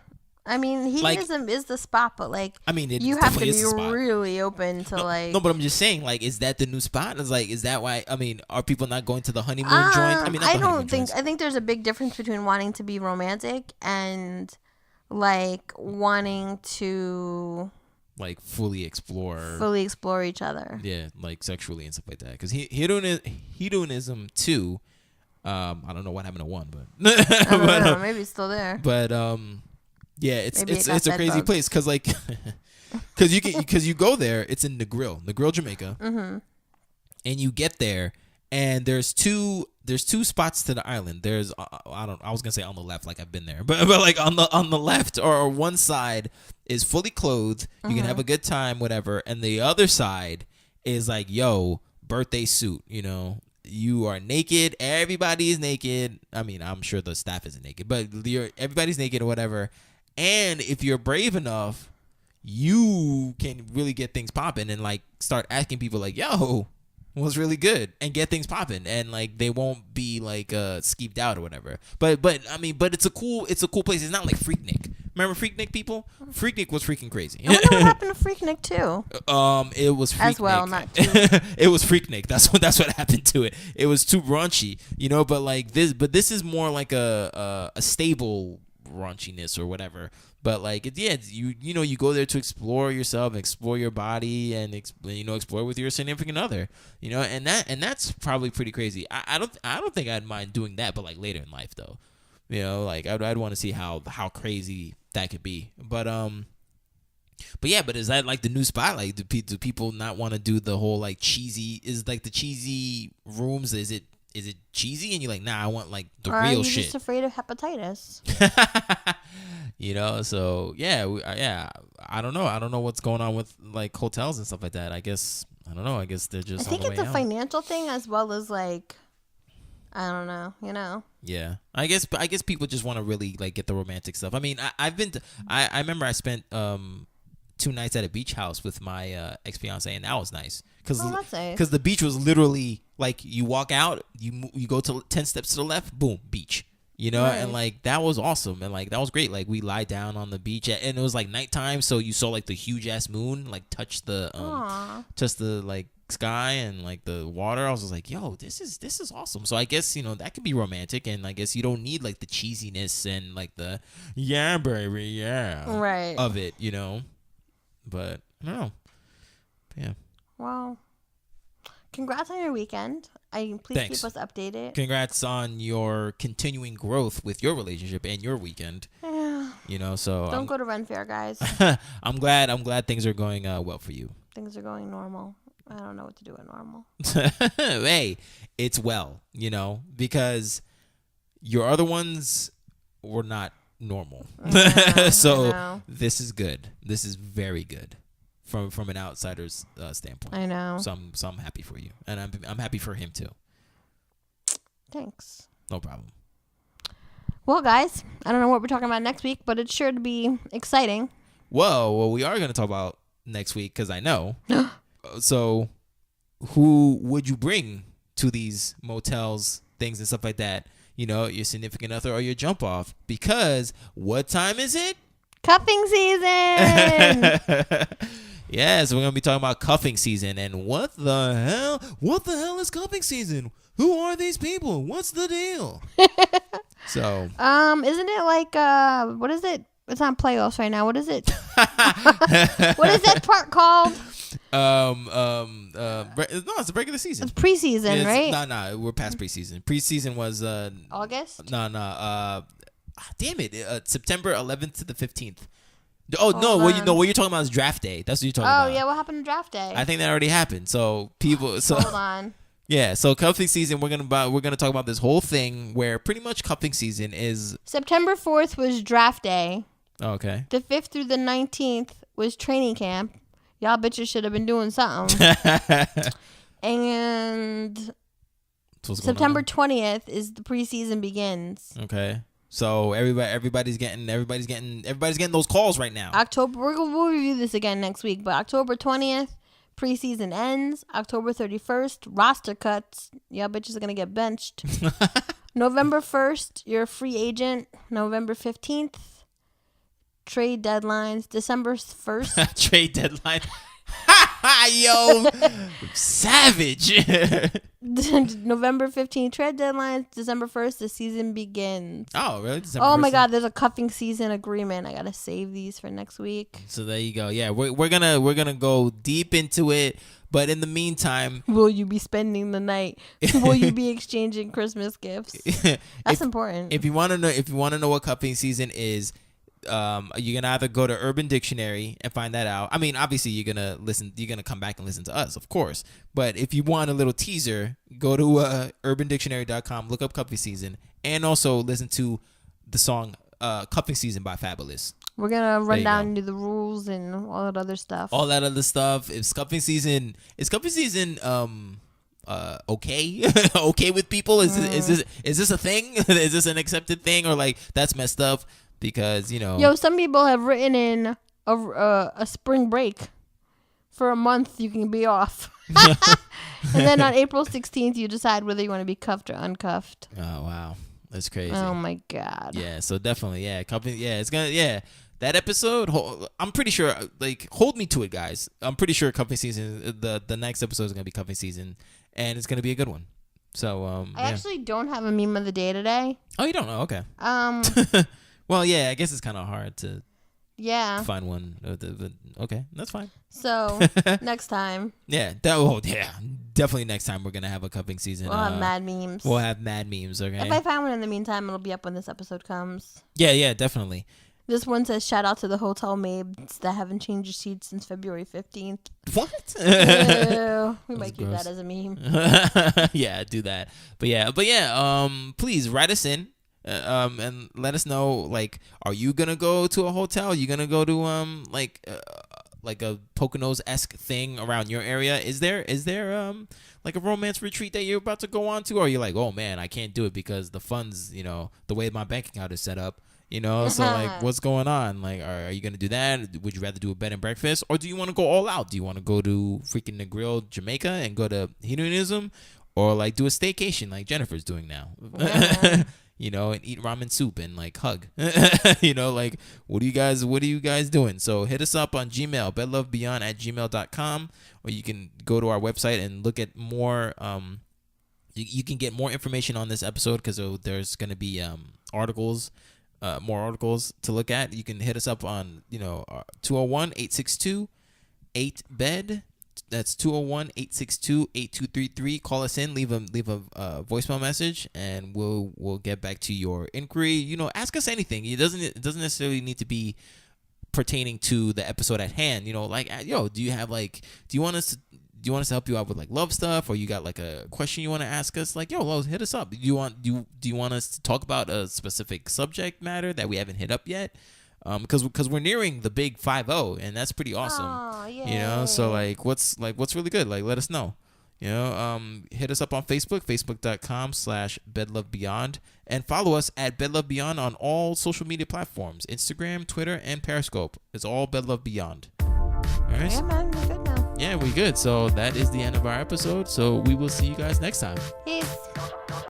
S2: I mean, hedonism is the spot, but like,
S3: I mean, it
S2: you have to
S3: definitely is
S2: be
S3: the spot.
S2: really open to like.
S3: No, but I'm just saying, like, is that the new spot? Is like, is that why? I mean, are people not going to the honeymoon joint? I mean, not
S2: I
S3: the honeymoon
S2: don't think.
S3: joints.
S2: I think there's a big difference between wanting to be romantic and like wanting to
S3: like fully explore
S2: each other.
S3: Yeah, like sexually and stuff like that. Because hedonism too. I don't know what happened to one, but
S2: I don't know, maybe it's still there.
S3: But yeah, it's a crazy
S2: bugs.
S3: place because like because you go there. It's in Negril, Jamaica, and you get there. And there's two spots to the island. There's I was gonna say on the left, like I've been there, but like on the left or one side is fully clothed. You can have a good time, whatever. And the other side is like, yo, birthday suit. You know, you are naked. Everybody is naked. I mean, I'm sure the staff isn't naked, but everybody's naked or whatever. And if you're brave enough, you can really get things popping and like start asking people like, yo, was really good, and get things popping, and like they won't be like skeeved out or whatever. But I mean, but it's a cool place. It's not like Freaknik. Remember Freaknik, people? Freaknik was freaking crazy.
S2: I wonder what happened to Freaknik too.
S3: It was Freaknik.
S2: As well, not too.
S3: It was Freaknik. That's what happened to it. It was too raunchy, you know. But like this is more like a stable raunchiness or whatever. But like you go there to explore yourself, explore your body, and explore with your significant other, you know, and that's probably pretty crazy. I don't think I'd mind doing that, but like later in life though, you know, like I'd want to see how crazy that could be. But yeah, but is that like the new spot? Like do people not want to do the whole like cheesy? Is like the cheesy rooms? Is it cheesy? And you're like, nah, I want like the
S2: or
S3: real
S2: are you
S3: shit.
S2: just afraid of hepatitis?
S3: You know, so yeah. I don't know. I don't know what's going on with like hotels and stuff like that. I guess I don't know. I guess they're just.
S2: I think
S3: on the
S2: it's
S3: way
S2: a
S3: out.
S2: financial thing as well as like, I don't know. You know.
S3: Yeah, I guess people just want to really like get the romantic stuff. I mean, I've been to. I remember I spent 2 nights at a beach house with my ex fiance, and that was nice because
S2: that's nice.
S3: the beach was literally like you walk out, you go to 10 steps to the left, boom, beach. You know,
S2: Right.
S3: and like that was awesome, and like that was great. Like we lie down on the beach, and it was like nighttime, so you saw like the huge ass moon like touch the like sky and like the water. I was just like, yo, this is awesome. So I guess that could be romantic, and I guess you don't need like the cheesiness and like the yeah baby yeah
S2: Right.
S3: of it, you know. But I don't know. Yeah.
S2: Well, congrats on your weekend. Please
S3: Thanks.
S2: keep us updated.
S3: Congrats on your continuing growth with your relationship and your weekend.
S2: Yeah.
S3: You know, so
S2: Don't go to Ren Fair, guys.
S3: I'm glad things are going well for you.
S2: Things are going normal. I don't know what to do with normal.
S3: Hey, it's well, because your other ones were not normal.
S2: I
S3: So
S2: know.
S3: this is good. This is very good from an outsider's standpoint.
S2: I know.
S3: So I'm happy for you, and I'm happy for him too.
S2: Thanks.
S3: No problem.
S2: Well, guys, I don't know what we're talking about next week, but it's sure to be exciting.
S3: Well, we are going to talk about next week because I know. So, who would you bring to these motels, things and stuff like that? Your significant other or your jump off. Because what time is it?
S2: Cuffing season!
S3: Yes, we're going to be talking about cuffing season. And what the hell? What the hell is cuffing season? Who are these people? What's the deal? So,
S2: isn't it like, what is it? It's not playoffs right now. What is it? What is that part called?
S3: No, it's the regular season.
S2: It's preseason, right?
S3: No, we're past preseason. Preseason was
S2: August?
S3: No. Damn it! September 11th to the 15th. Oh
S2: Hold
S3: no!
S2: on.
S3: What you're talking about is draft day. That's what you're talking about.
S2: Oh yeah, what happened to draft day?
S3: I think that already happened. So people. So
S2: Hold on.
S3: yeah. So cuffing season. We're gonna talk about this whole thing where pretty much cuffing season is.
S2: September 4th was draft day.
S3: Okay.
S2: The 5th through the 19th was training camp. Y'all bitches should have been doing something. And
S3: So what's going
S2: September
S3: on?
S2: 20th is the preseason begins.
S3: Okay. So everybody's getting those calls right now.
S2: October, we'll review this again next week, but October 20th, preseason ends. October 31st, roster cuts. Y'all bitches are going to get benched. November 1st, you're a free agent. November 15th, trade deadlines, December 1st.
S3: Trade deadline. Yo, savage.
S2: November 15th, trade deadlines. December 1st, the season begins.
S3: Oh, really? December
S2: Oh my
S3: 1st?
S2: God, there's a cuffing season agreement. I gotta save these for next week.
S3: So there you go. Yeah, we're gonna go deep into it. But in the meantime,
S2: will you be spending the night? Will you be exchanging Christmas gifts? That's important.
S3: If you want to know what cuffing season is, you're gonna either go to Urban Dictionary and find that out. I mean, obviously you're gonna come back and listen to us, of course. But if you want a little teaser, go to urbandictionary.com, look up cuffing season, and also listen to the song "Cuffing Season" by Fabulous.
S2: We're gonna run down into the rules and all that other stuff.
S3: All that other stuff. Is cuffing season okay? Okay with people? Is this a thing? Is this an accepted thing, or like that's messed up? Because
S2: some people have written in a spring break for a month. You can be off, and then on April 16th, you decide whether you want to be cuffed or uncuffed.
S3: Oh wow, that's crazy.
S2: Oh my God.
S3: Yeah, so definitely, cuffing. Yeah, it's gonna. That episode, I'm pretty sure. Like, hold me to it, guys. I'm pretty sure cuffing season. The next episode is gonna be cuffing season, and it's gonna be a good one. So
S2: I actually don't have a meme of the day today.
S3: Oh, you don't know? Okay. Well, yeah, I guess it's kind of hard to find one. Okay, that's fine.
S2: So next time.
S3: Yeah, definitely next time we're gonna have a cuffing season.
S2: We'll have mad memes.
S3: We'll have mad memes. Okay.
S2: If I find one in the meantime, it'll be up when this episode comes.
S3: Yeah, definitely.
S2: This one says, shout out to the hotel maids that haven't changed your sheets since February 15th.
S3: What?
S2: We might keep that as a meme.
S3: Yeah, do that. But yeah, please write us in. And let us know, like, are you gonna go to a hotel? Are you gonna go to like a Poconos-esque thing around your area? Is there like a romance retreat that you're about to go on to, or are you like, oh man, I can't do it because the funds, the way my bank account is set up, so like, what's going on? Like, are you gonna do that? Would you rather do a bed and breakfast, or do you want to go all out? Do you want to go to freaking Negril, Jamaica, and go to hedonism, or like do a staycation like Jennifer's doing now?
S2: Yeah.
S3: And eat ramen soup and like hug. Like, what are you guys doing? So hit us up on Gmail, bedlovebeyond@gmail.com, or you can go to our website and look at more. You can get more information on this episode because there's going to be more articles to look at. You can hit us up on 201-862-8BED. That's 201-862-8233. Call us in, leave a voicemail message, and we'll get back to your inquiry. Ask us anything. It doesn't necessarily need to be pertaining to the episode at hand. Do you want us to help you out with like love stuff, or you got like a question you want to ask us? Like, hit us up. Do you want us to talk about a specific subject matter that we haven't hit up yet? Because we're nearing the big 5-0, and that's pretty awesome.
S2: Oh, yeah.
S3: So what's really good? Like, let us know. Hit us up on Facebook, facebook.com/bedlovebeyond, and follow us at bedlovebeyond on all social media platforms, Instagram, Twitter, and Periscope. It's all bedlovebeyond. All right.
S2: Yeah, man, we're good now.
S3: Yeah, we good. So that is the end of our episode. So we will see you guys next time.
S2: Peace.